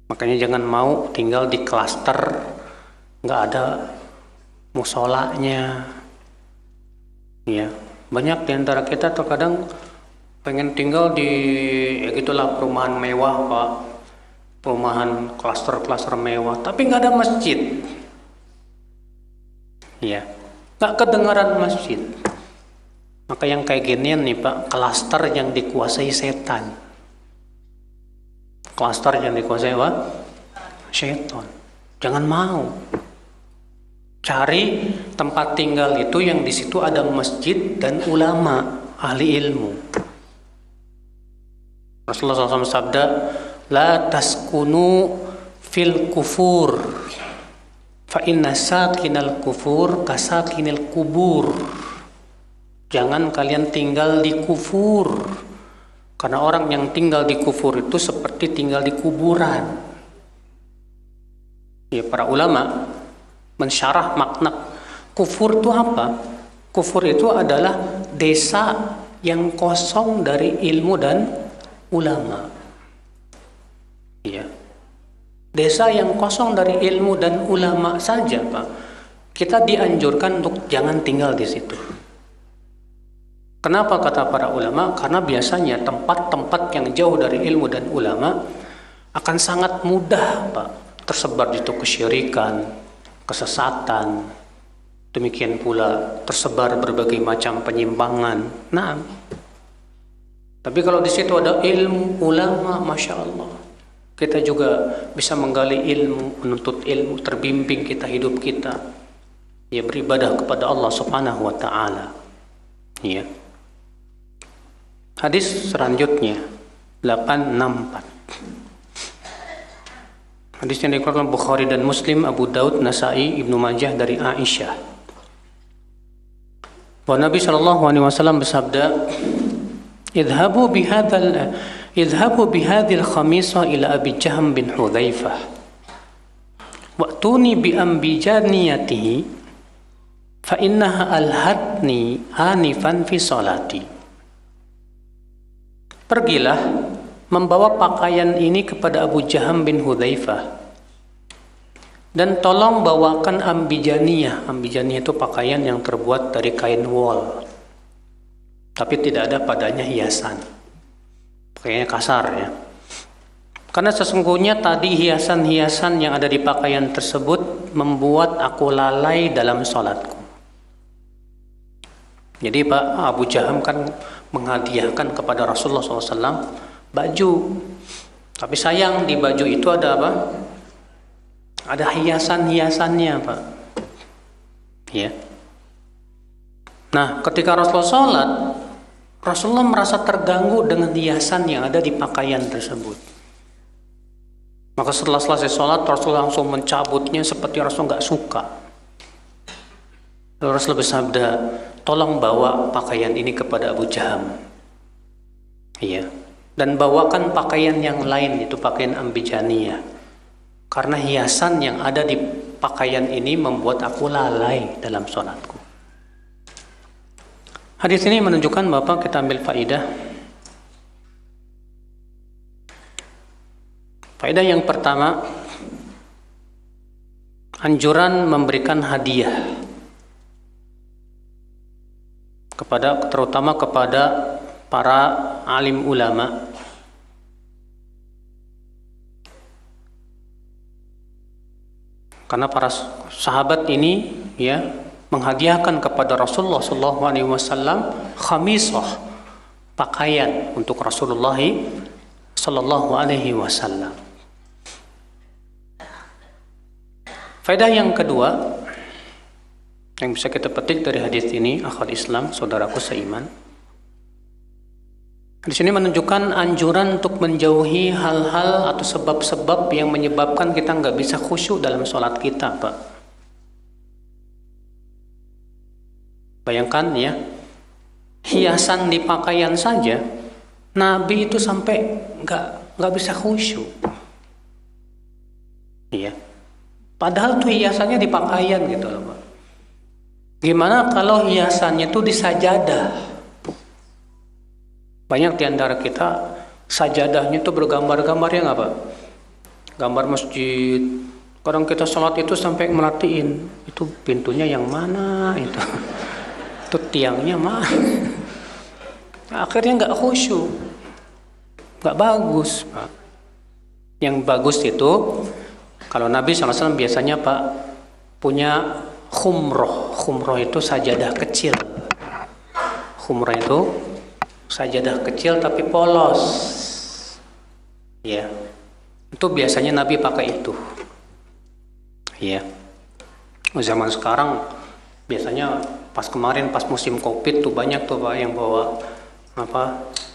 Makanya jangan mau tinggal di klaster nggak ada musolanya. Ya, banyak di antara kita terkadang pengen tinggal di gitulah perumahan mewah, Pak. Perumahan klaster-klaster mewah, tapi nggak ada masjid. Ya, nggak kedengaran masjid. Maka yang kayak ginian nih, Pak, klaster yang dikuasai setan. Klaster yang dikuasai apa? Setan. Jangan mau. Cari tempat tinggal itu yang di situ ada masjid dan ulama, ahli ilmu. Rasulullah SAW sabda, la taskunu fil kufur fa inna sakinal kufur kasakinil kubur. Jangan kalian tinggal di kufur, karena orang yang tinggal di kufur itu seperti tinggal di kuburan. Ya, para ulama mensyarah makna kufur itu apa? Kufur itu adalah desa yang kosong dari ilmu dan ulama. Ya. Desa yang kosong dari ilmu dan ulama saja, Pak. Kita dianjurkan untuk jangan tinggal di situ. Kenapa kata para ulama? Karena biasanya tempat-tempat yang jauh dari ilmu dan ulama akan sangat mudah, Pak, tersebar di situ kesyirikan, kesesatan. Demikian pula tersebar berbagai macam penyimpangan. Nah, tapi kalau di situ ada ilmu ulama, masya Allah, kita juga bisa menggali ilmu, menuntut ilmu, terbimbing kita hidup kita, ya beribadah kepada Allah Subhanahu Wa Taala. Ya. Hadis selanjutnya 864. Hadis yang dikeluarkan Bukhari dan Muslim, Abu Daud, Nasai, Ibnu Majah dari Aisyah. Bahwa Nabi SAW bersabda, "Idhabu bihadhil khamisah ila Abi Jahm bin Hudzaifah. Wa'tuni bi ambijaniyatihi fa innaha alhatni hanifan fi salati." Pergilah membawa pakaian ini kepada Abu Jahm bin Hudzaifah dan tolong bawakan ambijaniyah. Ambijaniyah itu pakaian yang terbuat dari kain wol, tapi tidak ada padanya hiasan. Pakaiannya kasar ya. Karena sesungguhnya tadi hiasan-hiasan yang ada di pakaian tersebut membuat aku lalai dalam sholatku. Jadi Pak Abu Jahm kan menghadiahkan kepada Rasulullah SAW baju. Tapi sayang di baju itu ada apa? Ada hiasan-hiasannya, Pak. Ya. Nah, ketika Rasulullah sholat, Rasulullah merasa terganggu dengan hiasan yang ada di pakaian tersebut. Maka setelah selesai sholat, Rasulullah langsung mencabutnya seperti Rasul nggak suka. Lalu Rasul bersabda, tolong bawa pakaian ini kepada Abu Jahm. Iya. Dan bawakan pakaian yang lain, itu pakaian ambijaniyah. Karena hiasan yang ada di pakaian ini membuat aku lalai dalam sholatku. Hadis ini menunjukkan bahwa kita ambil faidah. Faidah yang pertama, anjuran memberikan hadiah terutama kepada para alim ulama. Karena para sahabat ini ya menghadiahkan kepada Rasulullah SAW khamisah, pakaian untuk Rasulullah SAW. Faedah yang kedua yang bisa kita petik dari hadis ini, akhwat Islam, saudaraku seiman, di sini menunjukkan anjuran untuk menjauhi hal-hal atau sebab-sebab yang menyebabkan kita nggak bisa khusyuk dalam sholat kita, Pak. Bayangkan ya, hiasan di pakaian saja, Nabi itu sampai nggak bisa khusyuk. Iya. Padahal tuh hiasannya di pakaian gitu loh, Pak. Gimana kalau hiasannya itu di sajadah? Banyak di antara kita sajadahnya itu bergambar-gambar ya nggak Pak? Gambar masjid. Kadang kita sholat itu sampai merhatiin itu pintunya yang mana itu tiangnya mana. Akhirnya nggak khusyuk, nggak bagus Pak. Yang bagus itu kalau Nabi SAW biasanya Pak punya khumroh. Khumroh itu sajadah kecil. Khumroh itu sajadah kecil tapi polos. Ya. Itu biasanya Nabi pakai itu. Ya. Zaman sekarang biasanya pas musim Covid tuh banyak tuh Pak yang bawa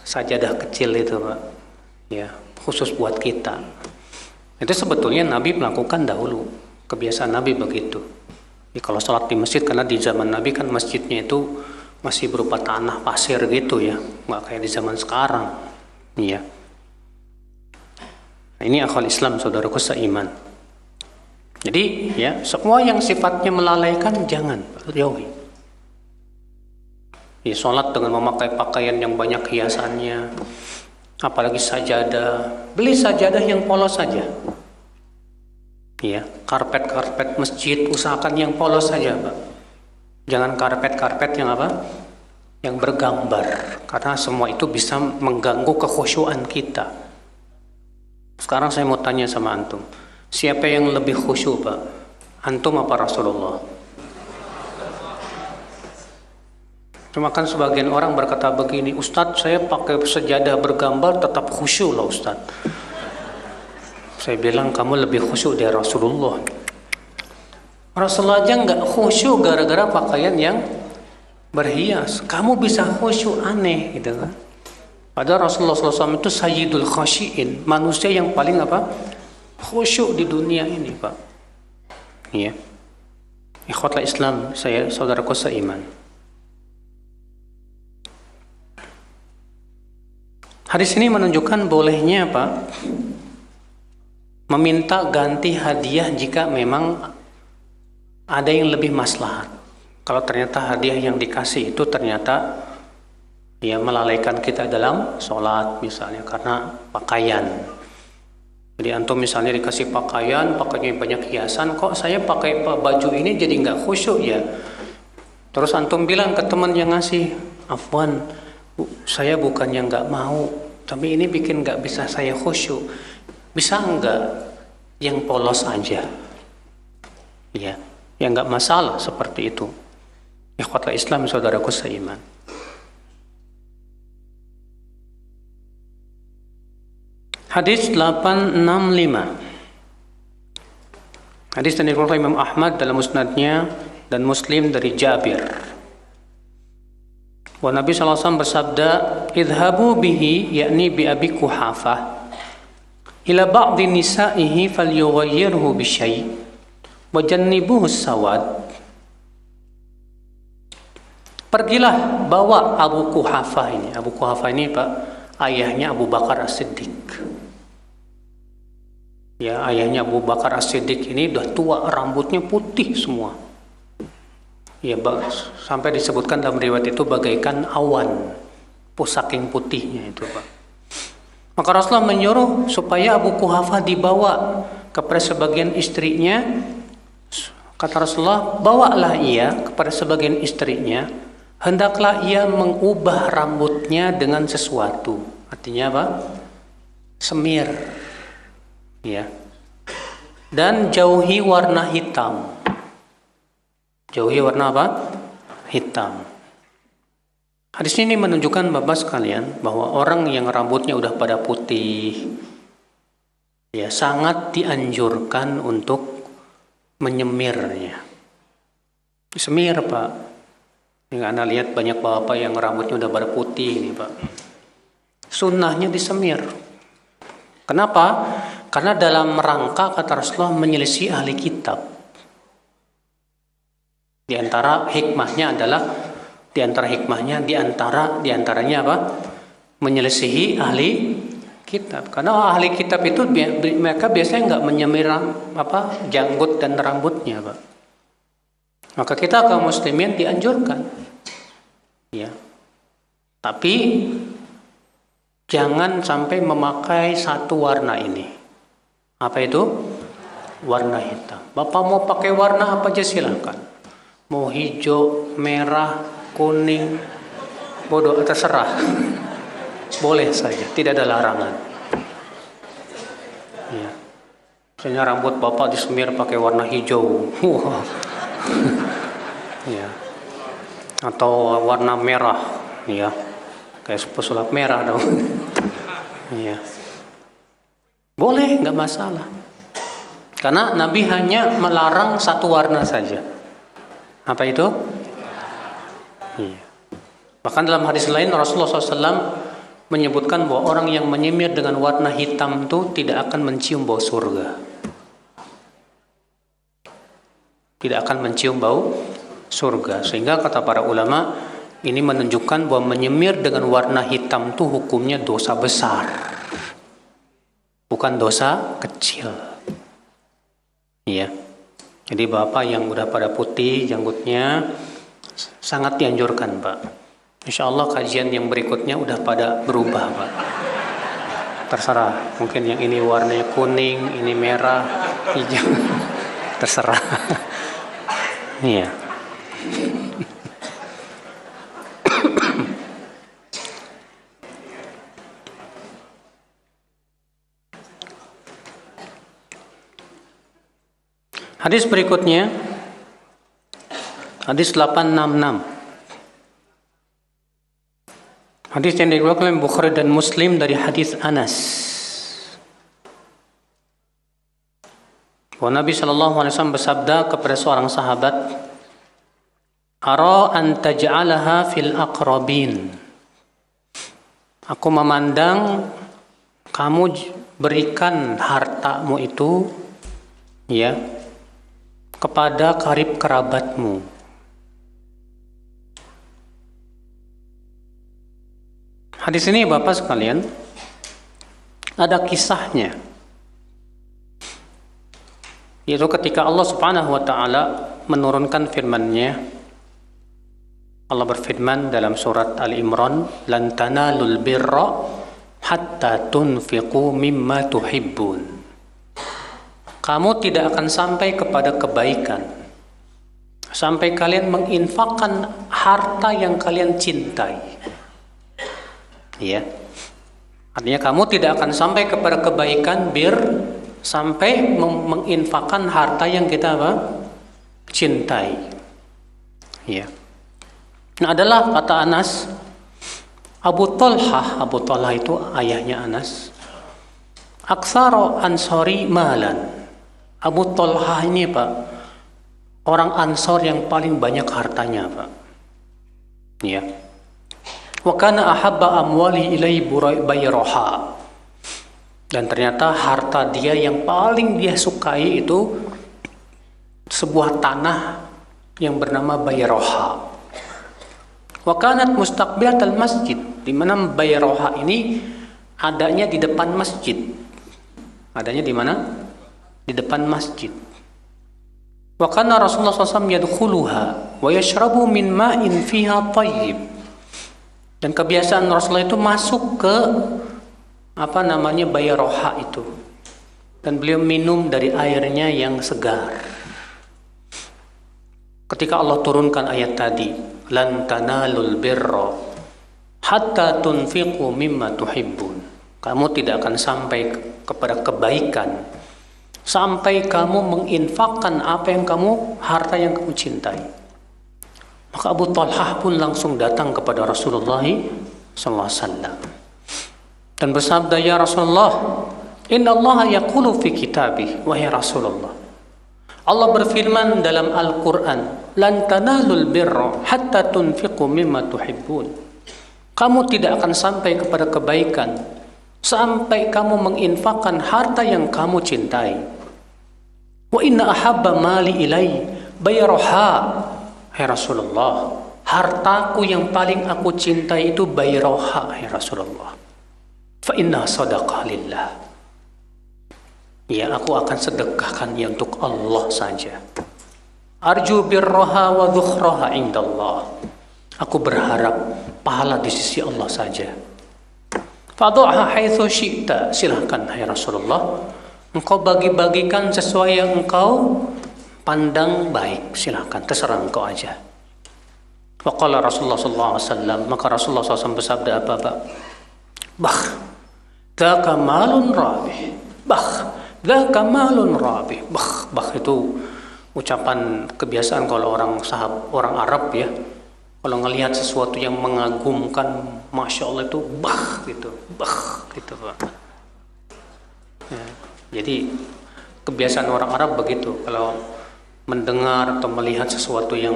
sajadah kecil itu Pak. Ya, khusus buat kita. Itu sebetulnya Nabi melakukan dahulu. Kebiasaan Nabi begitu. Ya, kalau sholat di masjid, karena di zaman Nabi kan masjidnya itu masih berupa tanah pasir gitu ya, nggak kayak di zaman sekarang. Iya. Nah, ini akhwal Islam, saudaraku seiman. Jadi ya, semua yang sifatnya melalaikan jangan jauhi. Ya, sholat dengan memakai pakaian yang banyak hiasannya, apalagi sajadah. Beli sajadah yang polos saja. Ya, karpet masjid usahakan yang polos saja, Pak. Jangan karpet yang apa? Yang bergambar, karena semua itu bisa mengganggu kekhusyuan kita. Sekarang saya mau tanya sama antum, siapa yang lebih khusyuk, Pak? Antum apa Rasulullah? Cuma kan sebagian orang berkata begini, Ustadz saya pakai sejadah bergambar tetap khusyuk lah Ustadz. Saya bilang kamu lebih khusyuk dari Rasulullah. Rasulullah aja nggak khusyuk gara-gara pakaian yang berhias. Kamu bisa khusyuk, aneh gitu kan? Padahal Rasulullah SAW itu sayyidul khasyiin, manusia yang paling apa? Khusyuk di dunia ini, Pak. Iya. Ikhwatul Islam, saya saudaraku seiman. Hadis ini menunjukkan bolehnya, Pak, meminta ganti hadiah jika memang ada yang lebih maslahat. Kalau ternyata hadiah yang dikasih itu ternyata ya melalaikan kita dalam sholat misalnya karena pakaian. Jadi antum misalnya dikasih pakaiannya banyak hiasan, kok saya pakai baju ini jadi nggak khusyuk ya. Terus antum bilang ke teman yang ngasih, afwan, saya bukannya nggak mau, tapi ini bikin nggak bisa saya khusyuk. Bisa enggak yang polos aja? Ya, yang enggak masalah seperti itu. Ikhwatul Islam, saudaraku seiman. Hadis 865. Hadis dari Imam Ahmad dalam musnadnya dan Muslim dari Jabir. Wa Nabi SAW bersabda, "Idhabu bihi," yakni bi Abi Quhafah, ila ba'di nisa'ihi falyughayyirhu bisyai' wa jannibuhu sawad. Pergilah bawa Abu Quhafah ini. Abu Quhafah ini, Pak, ayahnya Abu Bakar As-Siddiq. Ya, ayahnya Abu Bakar As-Siddiq ini udah tua, rambutnya putih semua. Ya, sampai disebutkan dalam riwayat itu bagaikan awan, saking putihnya itu, Pak. Maka Rasulullah menyuruh supaya Abu Quhafah dibawa kepada sebagian istrinya. Kata Rasulullah, bawalah ia kepada sebagian istrinya, hendaklah ia mengubah rambutnya dengan sesuatu. Artinya apa? Semir. Ya. Dan jauhi warna hitam. Jauhi warna apa? Hitam. Hadis ini menunjukkan Bapak sekalian bahwa orang yang rambutnya udah pada putih ya sangat dianjurkan untuk menyemirnya. Semir, Pak. Yang Anda lihat banyak bapak yang rambutnya udah pada putih ini, Pak. Sunnahnya disemir. Kenapa? Karena dalam rangka kata Rasulullah menyelisih ahli kitab. Di antara hikmahnya di antaranya apa? Menyelisihi ahli kitab. Karena ahli kitab itu mereka biasanya nggak menyemir janggut dan rambutnya, Pak. Maka kita kaum muslimin dianjurkan, ya. Tapi jangan sampai memakai satu warna ini. Apa itu? Warna hitam. Bapak mau pakai warna apa aja silakan. Mau hijau, merah, kuning, bodoh, terserah. Boleh saja, tidak ada larangan. Ya. Misalnya rambut bapak disemir pakai warna hijau, ya. Atau warna merah, ya, kayak pesulap merah dong. Ya. Boleh, nggak masalah. Karena Nabi hanya melarang satu warna saja. Apa itu? Iya. Bahkan dalam hadis lain Rasulullah SAW menyebutkan bahwa orang yang menyemir dengan warna hitam itu tidak akan mencium bau surga. Tidak akan mencium bau surga. Sehingga kata para ulama, ini menunjukkan bahwa menyemir dengan warna hitam itu hukumnya dosa besar, bukan dosa kecil. Iya. Jadi bapak yang udah pada putih janggutnya sangat dianjurkan, Pak. Insya Allah kajian yang berikutnya udah pada berubah, Pak. Terserah, mungkin yang ini warnanya kuning, ini merah, Hijau. Terserah. Iya. Hadis berikutnya, hadis 866. Hadis yang diriwayatkan oleh Bukhari dan Muslim dari hadis Anas. Bahwa Nabi SAW bersabda kepada seorang sahabat, "Ara an taj'alaha fil aqrabin." Aku memandang kamu berikan hartamu itu ya kepada karib kerabatmu. Hadis ini Bapak sekalian ada kisahnya. Yaitu ketika Allah Subhanahu wa taala menurunkan firman-Nya. Allah berfirman dalam surat Ali Imran, "Lan tanalul birra hatta tunfiqu mimma tuhibbun." Kamu tidak akan sampai kepada kebaikan sampai kalian menginfakkan harta yang kalian cintai. Ya. Artinya kamu tidak akan sampai kepada kebaikan sampai menginfakkan harta yang kita cintai. Ya. Nah, adalah kata Anas, Abu Talha itu ayahnya Anas. Aksaro ansori malan. Abu Talha ini Pak, orang Ansor yang paling banyak hartanya Pak. Ya. Wa kana ahabba amwali ilai Bayroha. Dan ternyata harta dia yang paling dia sukai itu sebuah tanah yang bernama Bayroha. Wa kanat mustaqbilatal masjid, di mana Bayroha ini adanya di depan masjid. Adanya di mana? Di depan masjid. Wa kana Rasulullah SAW yadkhuluha wa yashrabu min ma'in fiha tayyib. Dan kebiasaan Rasulullah itu masuk ke Bayroha itu. Dan beliau minum dari airnya yang segar. Ketika Allah turunkan ayat tadi, "Lan tanalul birra hatta tunfiqu mimma tuhibbun." Kamu tidak akan sampai kepada kebaikan sampai kamu menginfakkan harta yang kamu cintai. Maka Abu Talha pun langsung datang kepada Rasulullah SAW dan bersabda, "Ya Rasulullah, inna Allah yaqulu fi kitabih." Wahai Rasulullah, Allah berfirman dalam Al-Quran, "Lan tanalul birra hatta tunfiqu mimma tuhibbun." Kamu tidak akan sampai kepada kebaikan sampai kamu menginfakkan harta yang kamu cintai. Wa inna ahabba mali ilai Bayroha. Hai Rasulullah, hartaku yang paling aku cintai itu Bayroha, hai Rasulullah. Fa inna sadaqah lillah. Ya, aku akan sedekahkannya untuk Allah saja. Arju birroha wa dhukhraha indallah. Aku berharap pahala di sisi Allah saja. Fadhu'ha haitsu syi'ta. Silahkan hai Rasulullah, engkau bagi-bagikan sesuai yang engkau pandang baik. Silahkan, terserah engkau aja. Waqala Rasulullah SAW. Maka Rasulullah SAW bersabda apa Pak? Dzaka malun rabih. Dzaka malun rabih. Itu ucapan kebiasaan kalau orang Arab ya. Kalau ngelihat sesuatu yang mengagumkan, Masya Allah itu gitu Pak. Ya, jadi kebiasaan orang Arab begitu. Kalau mendengar atau melihat sesuatu yang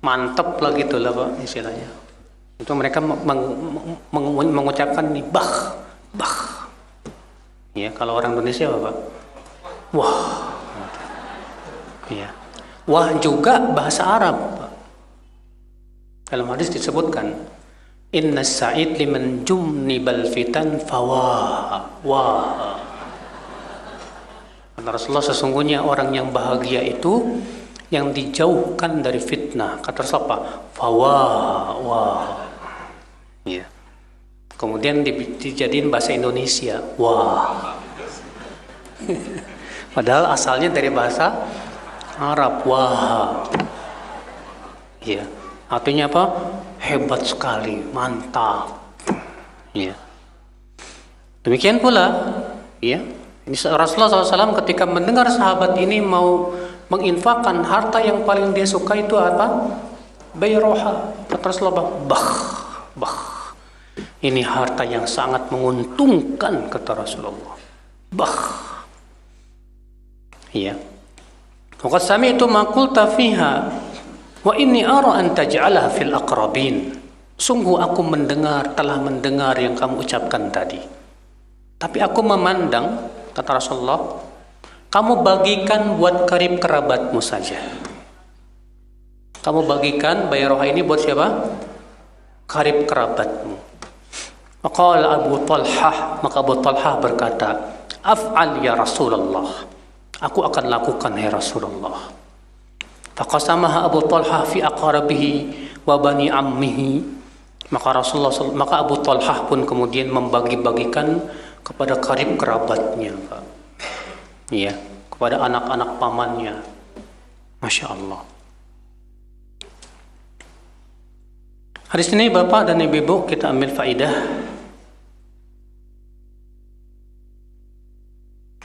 mantap lah gitu lah Pak istilahnya. Itu mereka mengucapkan nih bah. Ya, kalau orang Indonesia Pak, wah. Ya. Wah juga bahasa Arab. Dalam hadis disebutkan, "Inna sa'id liman jumnibal fitan fawah." Wah. Kata Rasulullah, sesungguhnya orang yang bahagia itu yang dijauhkan dari fitnah. Kata siapa? Fawah. Ya. Kemudian dijadiin bahasa Indonesia. Wah. Padahal asalnya dari bahasa Arab, wahab. Ya, artinya apa? Hebat sekali, mantap. Ya. Demikian pula, ya. Ini Rasulullah SAW ketika mendengar sahabat ini mau menginfakkan harta yang paling dia suka itu apa? Bayroha. Kata Rasulullah, bah. Ini harta yang sangat menguntungkan, kata Rasulullah. Bah. Ya. Waqad sami'tu ma qulta fiha wa inni ara an taj'alaha fil aqrabin. Sungguh aku telah mendengar yang kamu ucapkan tadi. Tapi aku memandang, kata Rasulullah, kamu bagikan buat karib kerabatmu saja. Kamu bagikan bayroha ini buat siapa? Karib kerabatmu. Maka Abu Talhah berkata, af'al ya Rasulullah. Aku akan lakukan ya Rasulullah. Faqasamaha Abu Talhah fi aqrabihi wa bani ammihi. Maka Abu Talhah pun kemudian membagi-bagikan kepada karib kerabatnya, Pak. Ya, kepada anak-anak pamannya. Masya Allah. Hadis ini Bapak dan Ibu kita ambil faidah.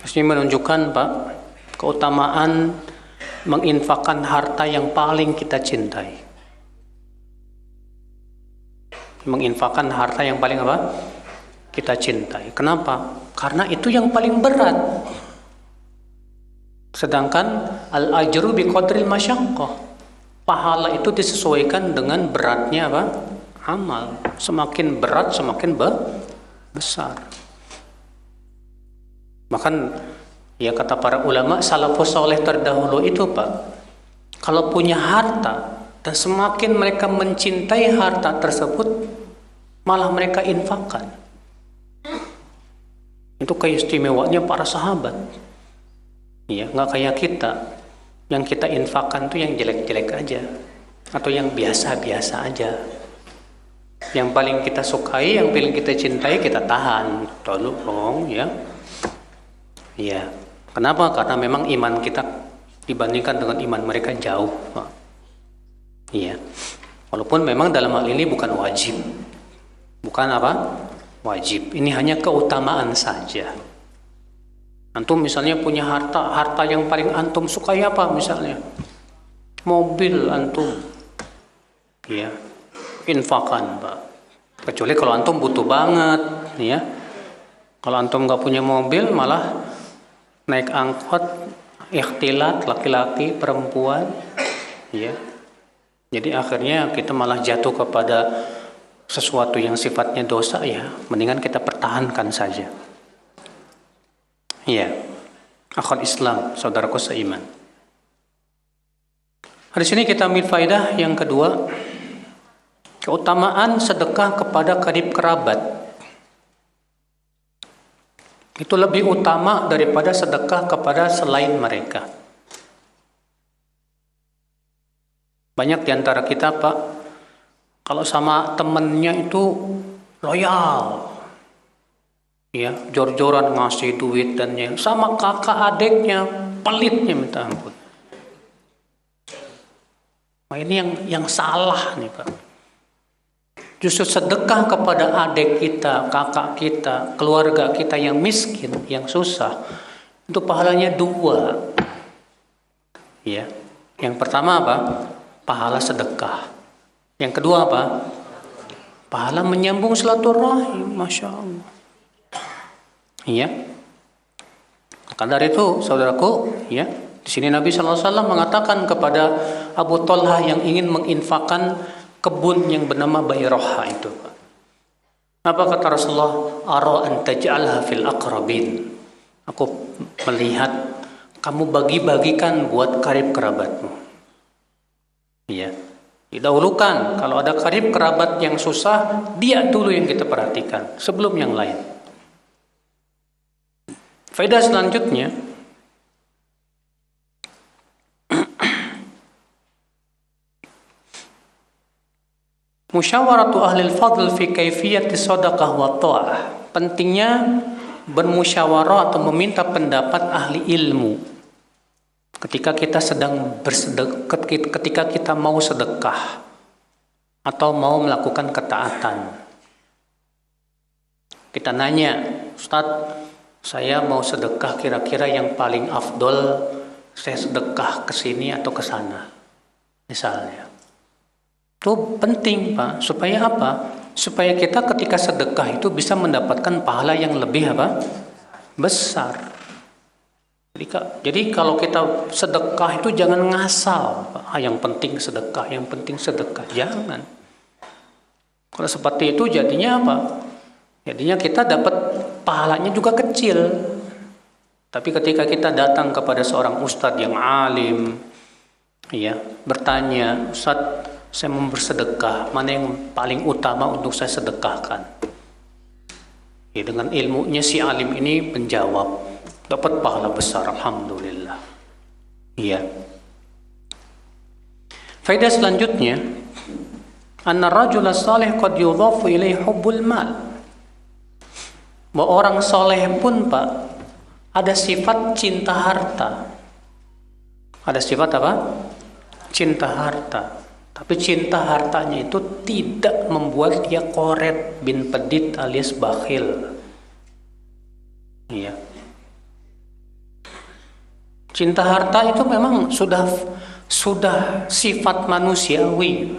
Ini menunjukkan, Pak, keutamaan menginfakkan harta yang paling kita cintai. Menginfakkan harta yang paling apa? Kita cintai. Kenapa? Karena itu yang paling berat. Sedangkan al-ajru biqadril masyaqqah. Pahala itu disesuaikan dengan beratnya apa? Amal. Semakin berat semakin besar. Bahkan ya kata para ulama salafus saleh terdahulu itu, Pak, kalau punya harta dan semakin mereka mencintai harta tersebut, malah mereka infakkan. Itu keistimewaannya para sahabat. Ya, nggak kayak kita. Yang kita infakkan tuh yang jelek-jelek aja, atau yang biasa-biasa aja. Yang paling kita sukai, yang paling kita cintai, kita tahan. Tolong, ya. Ya. Kenapa? Karena memang iman kita dibandingkan dengan iman mereka jauh, Pak. Iya. Walaupun memang dalam hal ini bukan wajib. Bukan apa? Wajib. Ini hanya keutamaan saja. Antum misalnya punya harta yang paling antum sukai apa misalnya? Mobil antum. Ya. Infakan, Pak. Kecuali kalau antum butuh banget, ya. Kalau antum nggak punya mobil, malah naik angkot, ikhtilat, laki-laki, perempuan, ya. Jadi akhirnya kita malah jatuh kepada sesuatu yang sifatnya dosa, ya. Mendingan kita pertahankan saja. Ya, akhwat Islam, saudaraku seiman. Di sini kita ambil faedah yang kedua, keutamaan sedekah kepada karib kerabat. Itu lebih utama daripada sedekah kepada selain mereka. Banyak di antara kita, Pak, kalau sama temennya itu loyal, ya, jor-joran ngasih duit dan yang sama kakak adiknya pelitnya minta ampun. Nah, ini yang salah nih, Pak. Justru sedekah kepada adik kita, kakak kita, keluarga kita yang miskin, yang susah, itu pahalanya dua. Ya, yang pertama apa? Pahala sedekah. Yang kedua apa? Pahala menyambung silaturahim, masya Allah. Iya. Maka dari itu, saudaraku, ya, di sini Nabi SAW mengatakan kepada Abu Talhah yang ingin menginfakkan kebun yang bernama Bayroha itu. Apa kata Rasulullah? Ara an taj'alha fil aqrabin. Aku melihat kamu bagi-bagikan buat karib kerabatmu. Iya. Didahulukan, kalau ada karib kerabat yang susah, dia dulu yang kita perhatikan sebelum yang lain. Faedah selanjutnya, musyawaratu ahlil fadl fi kaifiyati sadaqah wa ta'ah. Pentingnya bermusyawarah atau meminta pendapat ahli ilmu ketika kita sedang ketika kita mau sedekah atau mau melakukan ketaatan. Kita nanya, Ustadz, saya mau sedekah, kira-kira yang paling afdol saya sedekah ke sini atau ke sana, misalnya. Itu penting, Pak. Supaya apa? Supaya kita ketika sedekah itu bisa mendapatkan pahala yang lebih apa? Besar. Jadi kalau kita sedekah itu jangan ngasal, Pak. Yang penting sedekah, yang penting sedekah. Jangan. Kalau seperti itu jadinya apa? Jadinya kita dapat pahalanya juga kecil. Tapi ketika kita datang kepada seorang ustadz yang alim, ya, bertanya, Ustadz, saya mau bersedekah, mana yang paling utama untuk saya sedekahkan? Ya, dengan ilmunya si alim ini menjawab, dapat pahala besar, alhamdulillah. Iya. Faedah selanjutnya, anna rajula salih qad yudhafu ilaihi hubbul mal. Bahwa orang soleh pun, Pak, ada sifat cinta harta. Ada sifat apa? Cinta harta. Tapi cinta hartanya itu tidak membuat dia koret bin pedit alias bakhil. Iya. Cinta harta itu memang sudah sifat manusiawi.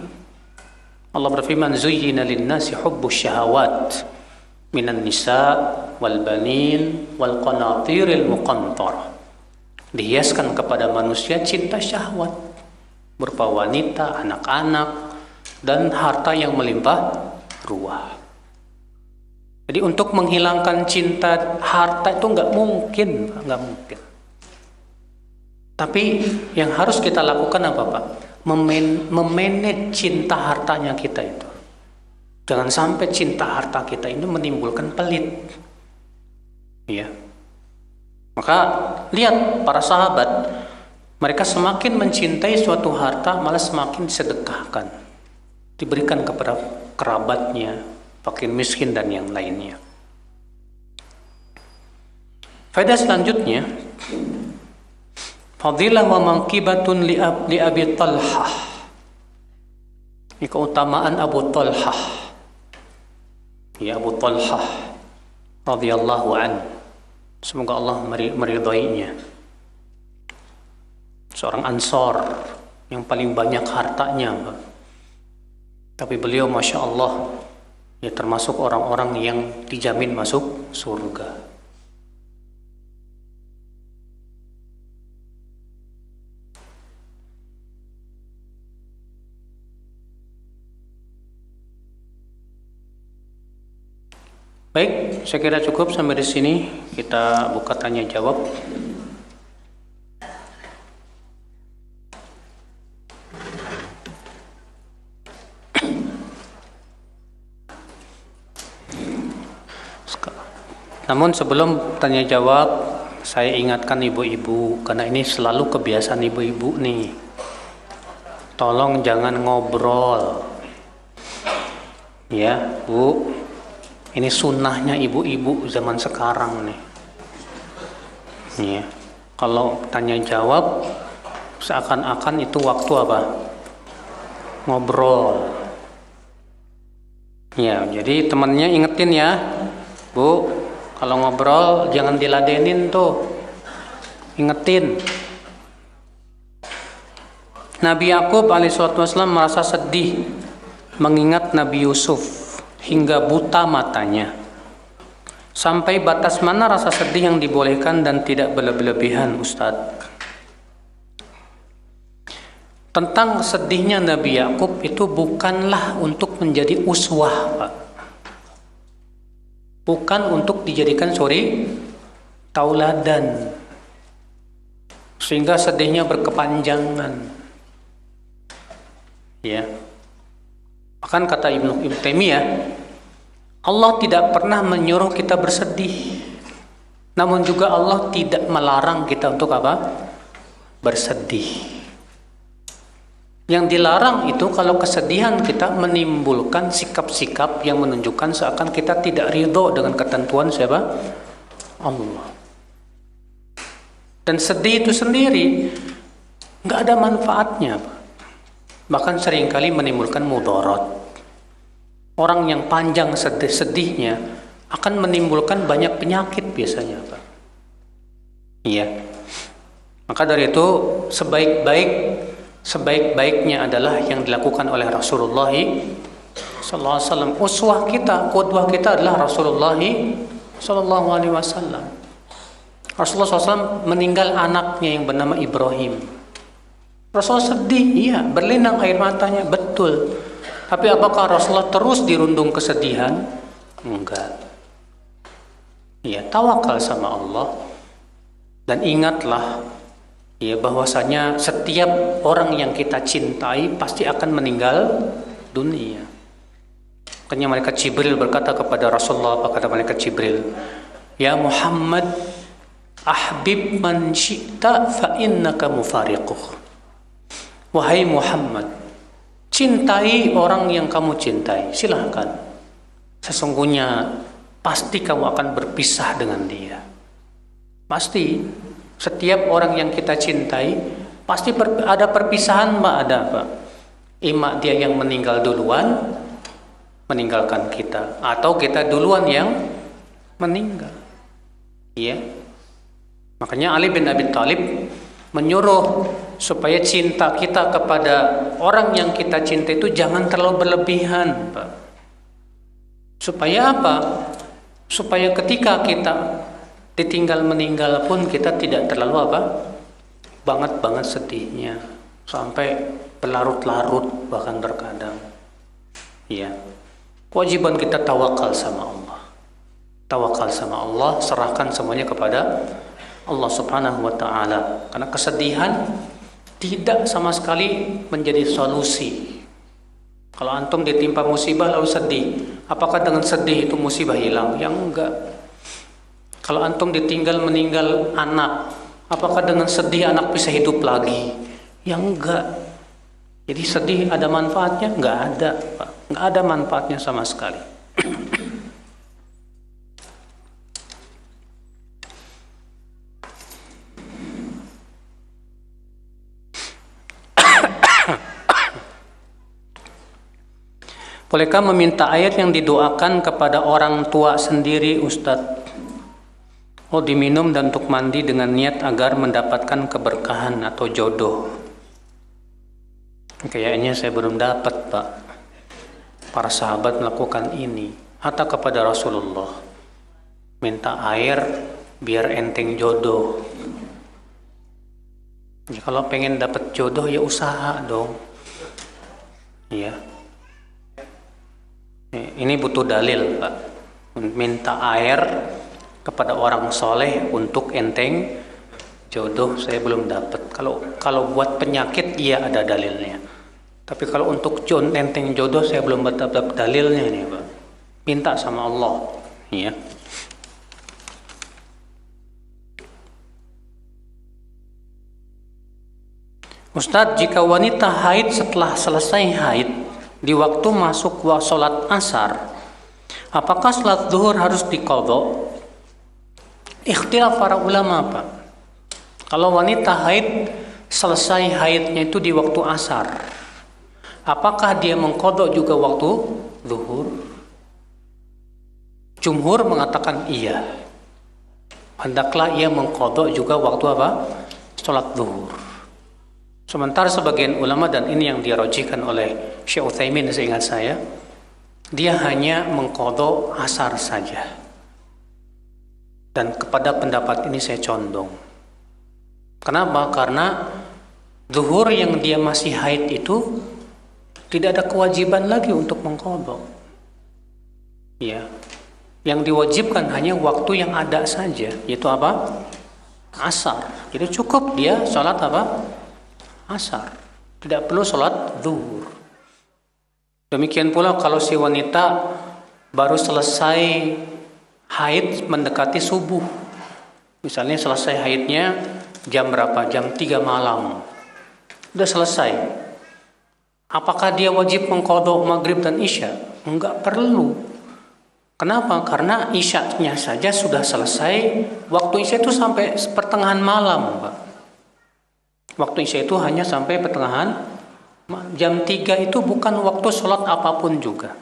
Allah berfirman, zuyyina lin-nasi hubbus syahawat minan nisa wal banin wal qanatiril muqantarah. Dihiaskan kepada manusia cinta syahwat berupa wanita, anak-anak, dan harta yang melimpah ruah. Jadi untuk menghilangkan cinta harta itu nggak mungkin. Tapi yang harus kita lakukan apa, Pak? Memanage cinta hartanya kita itu. Jangan sampai cinta harta kita ini menimbulkan pelit. Ya. Maka lihat para sahabat, mereka semakin mencintai suatu harta malah semakin disedekahkan, diberikan kepada kerabatnya, fakir miskin dan yang lainnya. Faedah selanjutnya, fadilah wa manqibatun li Abi Talhah. Ini keutamaan Abu Talhah. Ya, Abu Talhah radhiyallahu anhu. Semoga Allah meridainya. Seorang Ansor yang paling banyak hartanya, Pak. Tapi beliau Masya Allah, ya, termasuk orang-orang yang dijamin masuk surga. Baik, saya kira cukup sampai di sini. Kita buka tanya jawab. Namun sebelum tanya jawab, saya ingatkan ibu-ibu, karena ini selalu kebiasaan ibu-ibu nih. Tolong jangan ngobrol. Ya, Bu. Ini sunnahnya ibu-ibu zaman sekarang nih. Ya. Kalau tanya jawab, seakan-akan itu waktu apa? Ngobrol. Ya, jadi temannya ingetin ya, Bu. Kalau ngobrol jangan diladenin tuh. Ingetin. Nabi Yakub alaihissalam merasa sedih mengingat Nabi Yusuf hingga buta matanya. Sampai batas mana rasa sedih yang dibolehkan dan tidak berlebihan, Ustadz? Tentang sedihnya Nabi Yakub itu bukanlah untuk menjadi uswah, Pak. Bukan untuk dijadikan tauladan sehingga sedihnya berkepanjangan. Ya. Bahkan kata Ibnu Taimiyah, Allah tidak pernah menyuruh kita bersedih. Namun juga Allah tidak melarang kita untuk apa? Bersedih. Yang dilarang itu kalau kesedihan kita menimbulkan sikap-sikap yang menunjukkan seakan kita tidak ridho dengan ketentuan siapa? Allah. Dan sedih itu sendiri nggak ada manfaatnya, Pak. Bahkan seringkali menimbulkan mudarat. Orang yang panjang sedihnya akan menimbulkan banyak penyakit biasanya, Pak. Iya. Maka dari itu sebaik-baiknya adalah yang dilakukan oleh Rasulullah sallallahu alaihi wasallam. Uswah kita, qudwah kita adalah Rasulullah sallallahu alaihi wasallam. Rasulullah SAW meninggal anaknya yang bernama Ibrahim. Rasulullah sedih, iya, berlinang air matanya, betul. Tapi apakah Rasulullah terus dirundung kesedihan? Enggak. Ya, tawakal sama Allah. Dan ingatlah ya bahwasanya setiap orang yang kita cintai pasti akan meninggal dunia. Makanya malaikat Jibril berkata kepada Rasulullah, apa kata malaikat Jibril? Ya Muhammad, ahbib man syi'ta fa innaka mufariquh. Wahai Muhammad, cintai orang yang kamu cintai, silahkan. Sesungguhnya pasti kamu akan berpisah dengan dia. Pasti setiap orang yang kita cintai pasti ada perpisahan, Mbak, ada apa? Ima dia yang meninggal duluan meninggalkan kita, atau kita duluan yang meninggal. Iya. Makanya Ali bin Abi Thalib menyuruh supaya cinta kita kepada orang yang kita cinta itu jangan terlalu berlebihan, Pak. Supaya apa? Supaya ketika kita ditinggal meninggal pun kita tidak terlalu apa? Banget sedihnya sampai berlarut-larut bahkan terkadang. Iya. Kewajiban kita tawakal sama Allah. Tawakal sama Allah, serahkan semuanya kepada Allah Subhanahu wa taala. Karena kesedihan tidak sama sekali menjadi solusi. Kalau antum ditimpa musibah lalu sedih, apakah dengan sedih itu musibah hilang? Ya enggak. Kalau antum ditinggal meninggal anak, apakah dengan sedih anak bisa hidup lagi? Ya enggak. Jadi sedih ada manfaatnya? Enggak ada, Pak. Enggak ada manfaatnya sama sekali. Bolehkah meminta air yang didoakan kepada orang tua sendiri, Ustadz? Oh, diminum dan untuk mandi dengan niat agar mendapatkan keberkahan atau jodoh. Kayaknya saya belum dapat, Pak. Para sahabat melakukan ini. Atau kepada Rasulullah. Minta air biar enteng jodoh. Ya, kalau pengen dapat jodoh ya usaha dong. Iya. Ini butuh dalil, Pak. Minta air kepada orang soleh untuk enteng jodoh saya belum dapat. Kalau buat penyakit iya ada dalilnya. Tapi kalau untuk enteng jodoh saya belum dapat dalilnya nih, Pak. Minta sama Allah, ya. Ustadz, jika wanita haid setelah selesai haid di waktu masuk sholat asar, apakah sholat zuhur harus diqadha? Ikhtilaf para ulama, Pak. Kalau wanita haid selesai haidnya itu di waktu asar, apakah dia mengqadha juga waktu zuhur? Jumhur mengatakan iya. Hendaklah ia mengqadha juga waktu apa? Sholat zuhur. Sementara sebagian ulama, dan ini yang dirojihkan oleh Syekh Utsaimin seingat saya, dia hanya mengqadha asar saja. Dan kepada pendapat ini saya condong. Kenapa? Karena zuhur yang dia masih haid itu tidak ada kewajiban lagi untuk mengqadha. Ya. Yang diwajibkan hanya waktu yang ada saja, yaitu apa? Asar. Jadi cukup dia sholat apa? Asar. Tidak perlu sholat zuhur. Demikian pula kalau si wanita baru selesai haid mendekati subuh. Misalnya selesai haidnya jam berapa? Jam 3 malam. Sudah selesai. Apakah dia wajib mengqadha maghrib dan isya? Enggak perlu. Kenapa? Karena isyaknya saja sudah selesai. Waktu isya itu sampai pertengahan malam, Pak. Waktu isya itu hanya sampai pertengahan. Jam 3 itu bukan waktu sholat apapun juga.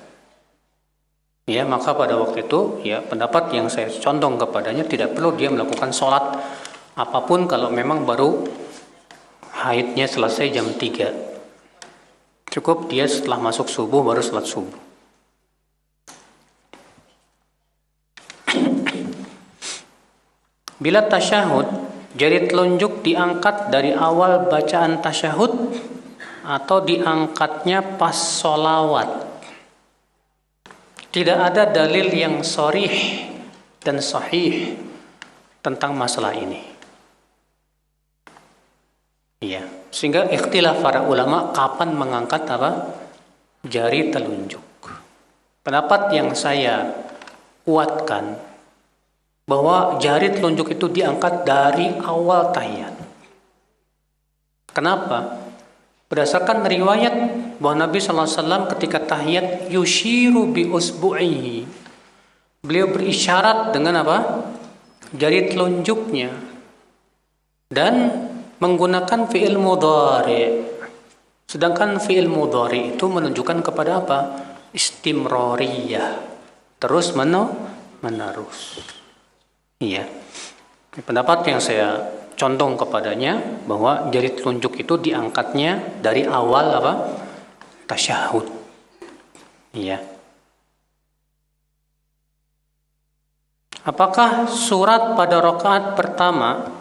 Ya, maka pada waktu itu, ya, pendapat yang saya condong kepadanya tidak perlu dia melakukan sholat apapun kalau memang baru haidnya selesai jam 3. Cukup dia setelah masuk subuh baru sholat subuh. Bila tasyahud, jari telunjuk diangkat dari awal bacaan tasyahud atau diangkatnya pas sholawat. Tidak ada dalil yang sharih dan sahih tentang masalah ini. Iya, sehingga ikhtilaf para ulama kapan mengangkat jari telunjuk. Pendapat yang saya kuatkan bahwa jari telunjuk itu diangkat dari awal tahiyat. Kenapa? Berdasarkan riwayat bahwa Nabi SAW ketika tahiyat yushiru bi usbu'ihi. Beliau berisyarat dengan jari telunjuknya dan menggunakan fi'il mudhari. Sedangkan fi'il mudhari itu menunjukkan kepada istimrariyah. Terus menerus. Iya. Pendapat yang saya condong kepadanya bahwa jari telunjuk itu diangkatnya dari awal tasyahud. Iya. Apakah surat pada rakaat pertama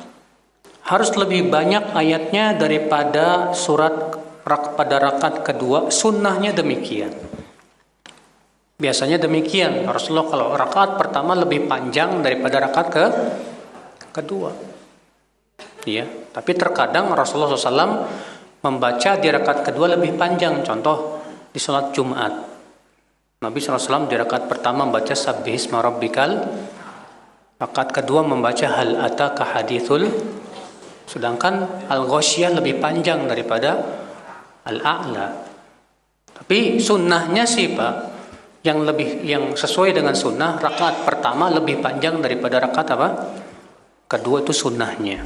harus lebih banyak ayatnya daripada surat pada rakaat kedua? Sunnahnya demikian. Biasanya demikian. Rasulullah kalau rakaat pertama lebih panjang daripada rakaat kedua. Ya, tapi terkadang Rasulullah SAW membaca di rakaat kedua lebih panjang. Contoh di sholat Jumat, Nabi SAW di rakaat pertama membaca Sabbihisma Rabbikal, rakaat kedua membaca Hal Ataka Hadithul. Sedangkan Al-Ghasyiyah lebih panjang daripada Al-A'la. Tapi sunnahnya sih Pak, yang sesuai dengan sunnah, rakaat pertama lebih panjang daripada rakaat kedua, itu sunnahnya.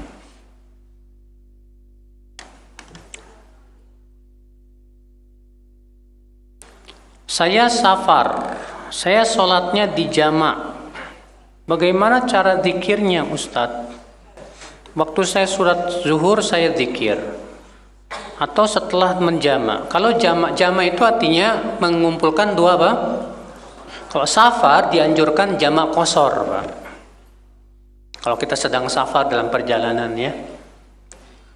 Saya safar, saya sholatnya di jamak. Bagaimana cara zikirnya Ustadz? Waktu saya surat zuhur saya zikir, atau setelah menjamak. Kalau jamak itu artinya mengumpulkan dua Kalau safar dianjurkan jamak qasar, Pak. Kalau kita sedang safar dalam perjalanan ya.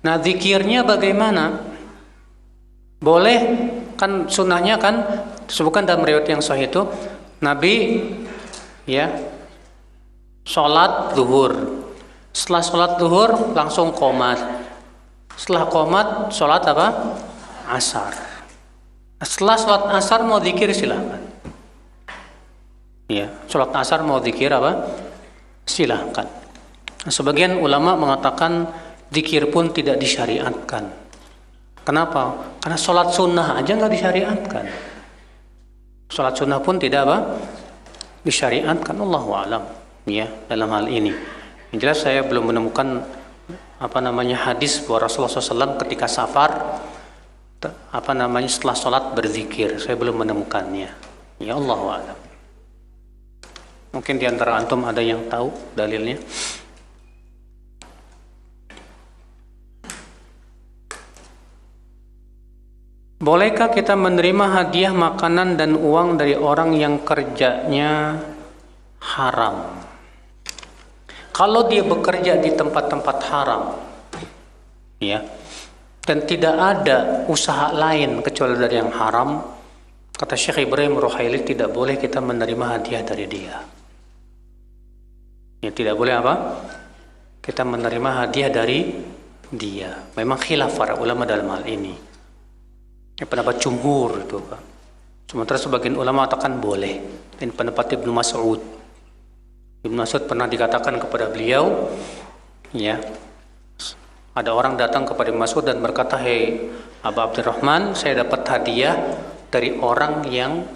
Nah, zikirnya bagaimana? Boleh kan, sunnahnya kan disebutkan dalam riwayat yang sahih itu Nabi ya sholat zuhur. Setelah sholat zuhur langsung qomat. Setelah qomat sholat asar. Setelah sholat asar mau zikir silahkan. Ya, sholat asar mau zikir silahkan. Sebagian ulama mengatakan zikir pun tidak disyariatkan. Kenapa? Karena sholat sunnah aja nggak disyariatkan. Sholat sunnah pun tidak disyariatkan. Allahu a'lam ya dalam hal ini. Yang jelas saya belum menemukan hadis bahwa Rasulullah SAW ketika safar setelah sholat berzikir. Saya belum menemukannya. Ya Allahu a'lam. Mungkin di antara antum ada yang tahu dalilnya. Bolehkah kita menerima hadiah makanan dan uang dari orang yang kerjanya haram? Kalau dia bekerja di tempat-tempat haram, ya, dan tidak ada usaha lain kecuali dari yang haram, kata Syekh Ibrahim Ruhaili, tidak boleh kita menerima hadiah dari dia. Ya, tidak boleh kita menerima hadiah dari dia. Memang khilaf para ulama dalam hal ini. Ya, pendapat jumhur itu Pak. Sementara sebagian ulama katakan boleh. Ini pendapat Ibnu Mas'ud. Ibnu Mas'ud pernah dikatakan kepada beliau, ya, ada orang datang kepada Ibnu Mas'ud dan berkata, "Hei Aba Abdurrahman, saya dapat hadiah dari orang yang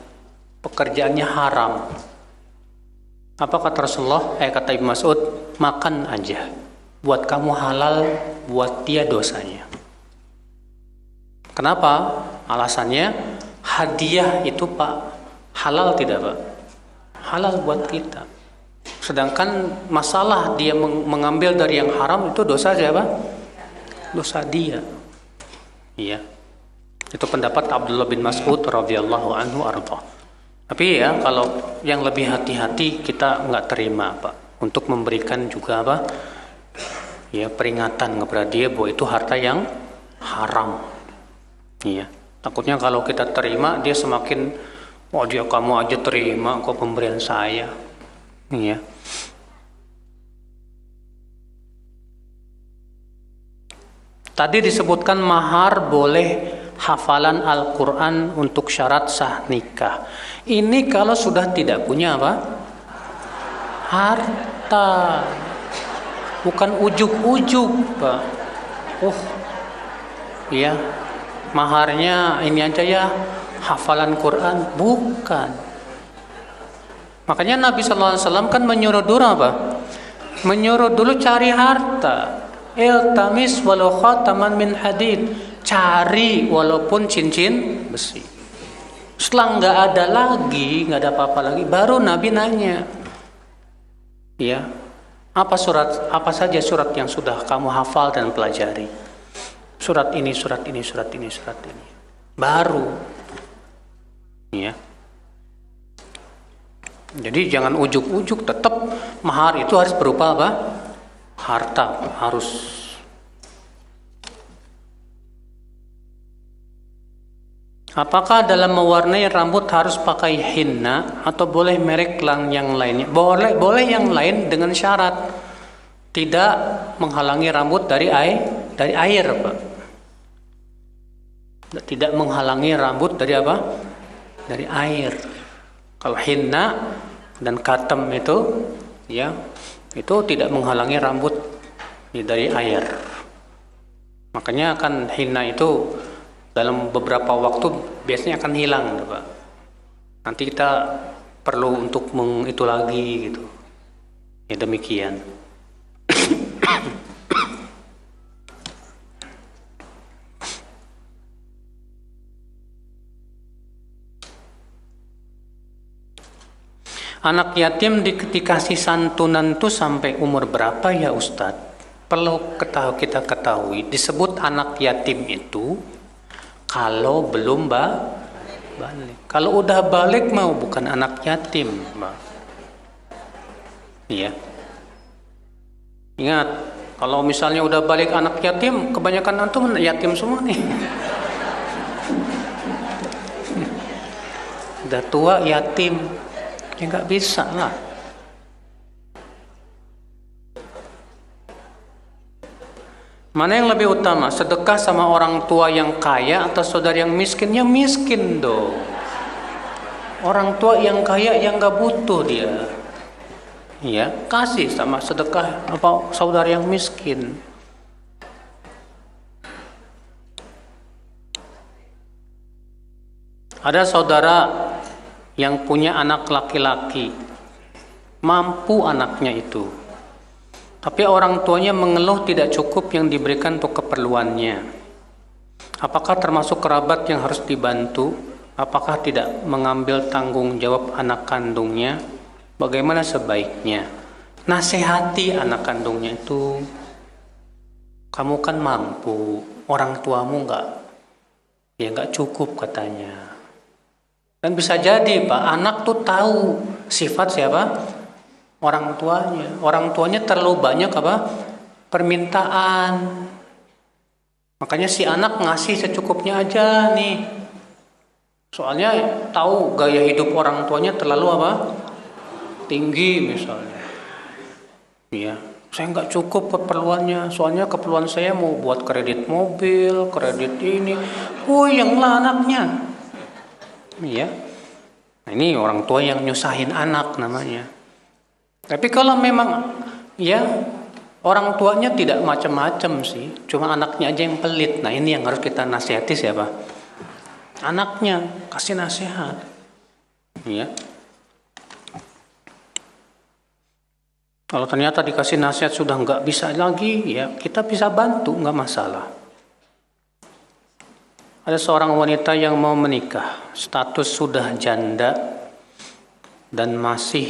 pekerjaannya haram." Apa kata Rasulullah? Kata Ibnu Mas'ud, makan aja. Buat kamu halal, buat dia dosanya. Kenapa? Alasannya hadiah itu Pak halal tidak Pak? Halal buat kita. Sedangkan masalah dia mengambil dari yang haram itu dosa siapa? Dosa dia. Iya. Itu pendapat Abdullah bin Mas'ud radhiyallahu anhu arda. Tapi ya kalau yang lebih hati-hati kita nggak terima Pak, untuk memberikan juga apa? Ya peringatan kepada dia bahwa itu harta yang haram. Iya. Takutnya kalau kita terima dia semakin dia kamu aja terima kok pemberian saya. Iya. Tadi disebutkan mahar boleh hafalan Al-Quran untuk syarat sah nikah. Ini kalau sudah tidak punya apa? Harta. Bukan ujug-ujug Pak. Iya. Maharnya ini aja ya, hafalan Quran. Bukan. Makanya Nabi SAW kan menyuruh dulu apa? Menyuruh dulu cari harta. Iltamis walau khataman min hadid. Cari walaupun cincin besi. Setelah nggak ada lagi, nggak ada apa-apa lagi, baru Nabi nanya, ya, apa saja surat yang sudah kamu hafal dan pelajari? Surat ini, surat ini, surat ini, surat ini. Baru, ya. Jadi jangan ujuk-ujuk, tetap mahar itu harus berupa apa? Harta, harus. Apakah dalam mewarnai rambut harus pakai henna atau boleh merek yang lainnya? Boleh yang lain dengan syarat tidak menghalangi rambut dari air, Pak. Tidak menghalangi rambut dari apa? Dari air. Kalau henna dan katem itu, ya, itu tidak menghalangi rambut dari air. Makanya kan henna itu dalam beberapa waktu biasanya akan hilang, Pak. Nanti kita perlu untuk itu lagi gitu. Ya demikian. Anak yatim dikasih santunan itu sampai umur berapa ya Ustadz? Perlu kita ketahui, disebut anak yatim itu kalau belum balik. Kalau udah balik mau bukan anak yatim, Mbak. Iya. Ingat, kalau misalnya udah balik anak yatim, kebanyakan antum yatim semua nih. Udah tua yatim, ya nggak bisa lah. Mana yang lebih utama, sedekah sama orang tua yang kaya atau saudara yang miskin? Yang miskin dong. Orang tua yang kaya yang nggak butuh dia, ya kasih sama sedekah apa saudara yang miskin. Ada saudara yang punya anak laki-laki, mampu anaknya itu, tapi orang tuanya mengeluh tidak cukup yang diberikan untuk keperluannya. Apakah termasuk kerabat yang harus dibantu? Apakah tidak mengambil tanggung jawab anak kandungnya? Bagaimana sebaiknya? Nasihati anak kandungnya itu, kamu kan mampu, orang tuamu nggak cukup katanya. Dan bisa jadi Pak, anak tuh tahu sifat siapa? Orang tuanya. Orang tuanya terlalu banyak apa? Permintaan. Makanya si anak ngasih secukupnya aja nih. Soalnya tahu gaya hidup orang tuanya terlalu apa? Tinggi misalnya. Iya, saya nggak cukup keperluannya. Soalnya keperluan saya mau buat kredit mobil, kredit ini. Yang lah anaknya. Iya. Nah, ini orang tua yang nyusahin anak namanya. Tapi kalau memang ya orang tuanya tidak macam-macam sih, cuma anaknya aja yang pelit. Nah ini yang harus kita nasihati siapa? Anaknya, kasih nasihat. Ya. Kalau ternyata dikasih nasihat sudah nggak bisa lagi, ya kita bisa bantu, nggak masalah. Ada seorang wanita yang mau menikah, status sudah janda dan masih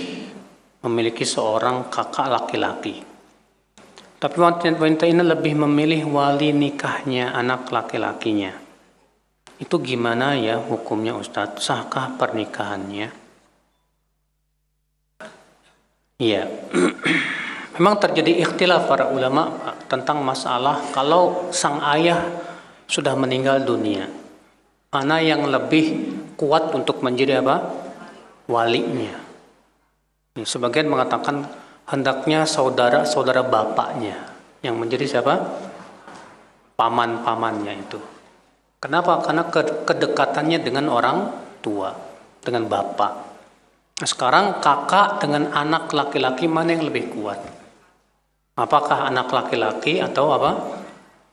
memiliki seorang kakak laki-laki. Tapi wanita ini lebih memilih wali nikahnya anak laki-lakinya. Itu gimana ya hukumnya Ustadz? Sahkah pernikahannya? Iya, memang terjadi ikhtilaf para ulama tentang masalah kalau sang ayah sudah meninggal dunia, mana yang lebih kuat untuk menjadi apa? Walinya. Sebagian mengatakan hendaknya saudara-saudara bapaknya yang menjadi siapa? Paman-pamannya itu. Kenapa? Karena kedekatannya dengan orang tua, dengan bapak. Nah, sekarang kakak dengan anak laki-laki mana yang lebih kuat? Apakah anak laki-laki atau apa?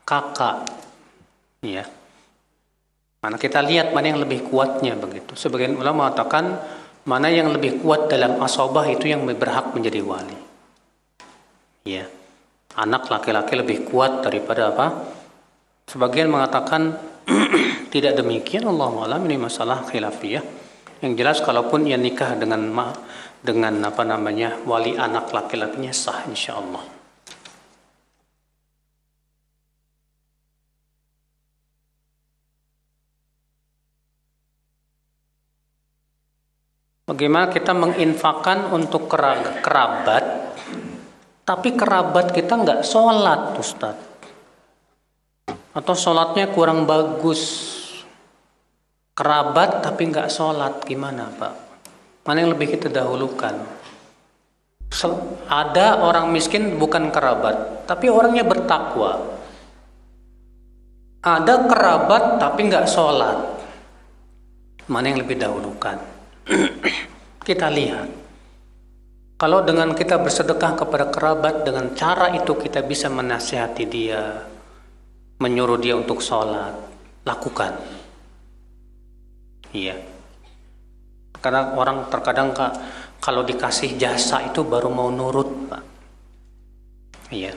Kakak. Ya. Mana kita lihat mana yang lebih kuatnya begitu. Sebagian ulama mengatakan mana yang lebih kuat dalam asabah itu yang berhak menjadi wali. Ya. Anak laki-laki lebih kuat daripada apa? Sebagian mengatakan tidak demikian. Allahu a'lam, ini masalah khilafiyah. Yang jelas kalaupun ia nikah dengan wali anak laki-lakinya sah insyaallah. Bagaimana kita menginfakkan untuk kerabat, tapi kerabat kita nggak sholat, Ustaz, atau sholatnya kurang bagus. Kerabat tapi nggak sholat, gimana Pak? Mana yang lebih kita dahulukan? Ada orang miskin bukan kerabat, tapi orangnya bertakwa. Ada kerabat tapi nggak sholat. Mana yang lebih dahulukan? Kita lihat. Kalau dengan kita bersedekah kepada kerabat, dengan cara itu kita bisa menasihati dia, menyuruh dia untuk sholat, lakukan. Iya, karena orang terkadang kalau dikasih jasa itu baru mau nurut, Pak. Iya,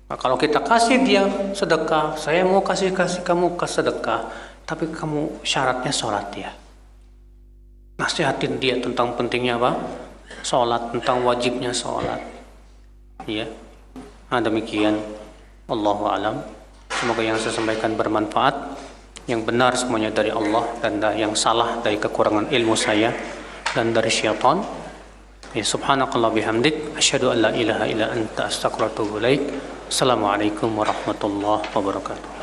nah, kalau kita kasih dia sedekah, saya mau kasih kamu ke sedekah, tapi kamu syaratnya sholat ya. Nasihatin dia tentang pentingnya apa? Sholat, tentang wajibnya sholat. Iya, nah, demikian. Allahu a'lam. Semoga yang saya sampaikan bermanfaat. Yang benar semuanya dari Allah dan yang salah dari kekurangan ilmu saya dan dari syaitan. Ya, subhanakallah bihamdik asyhadu an la ilaha illa anta astaghfiruka wa atubu ilaik. Assalamualaikum warahmatullahi wabarakatuh.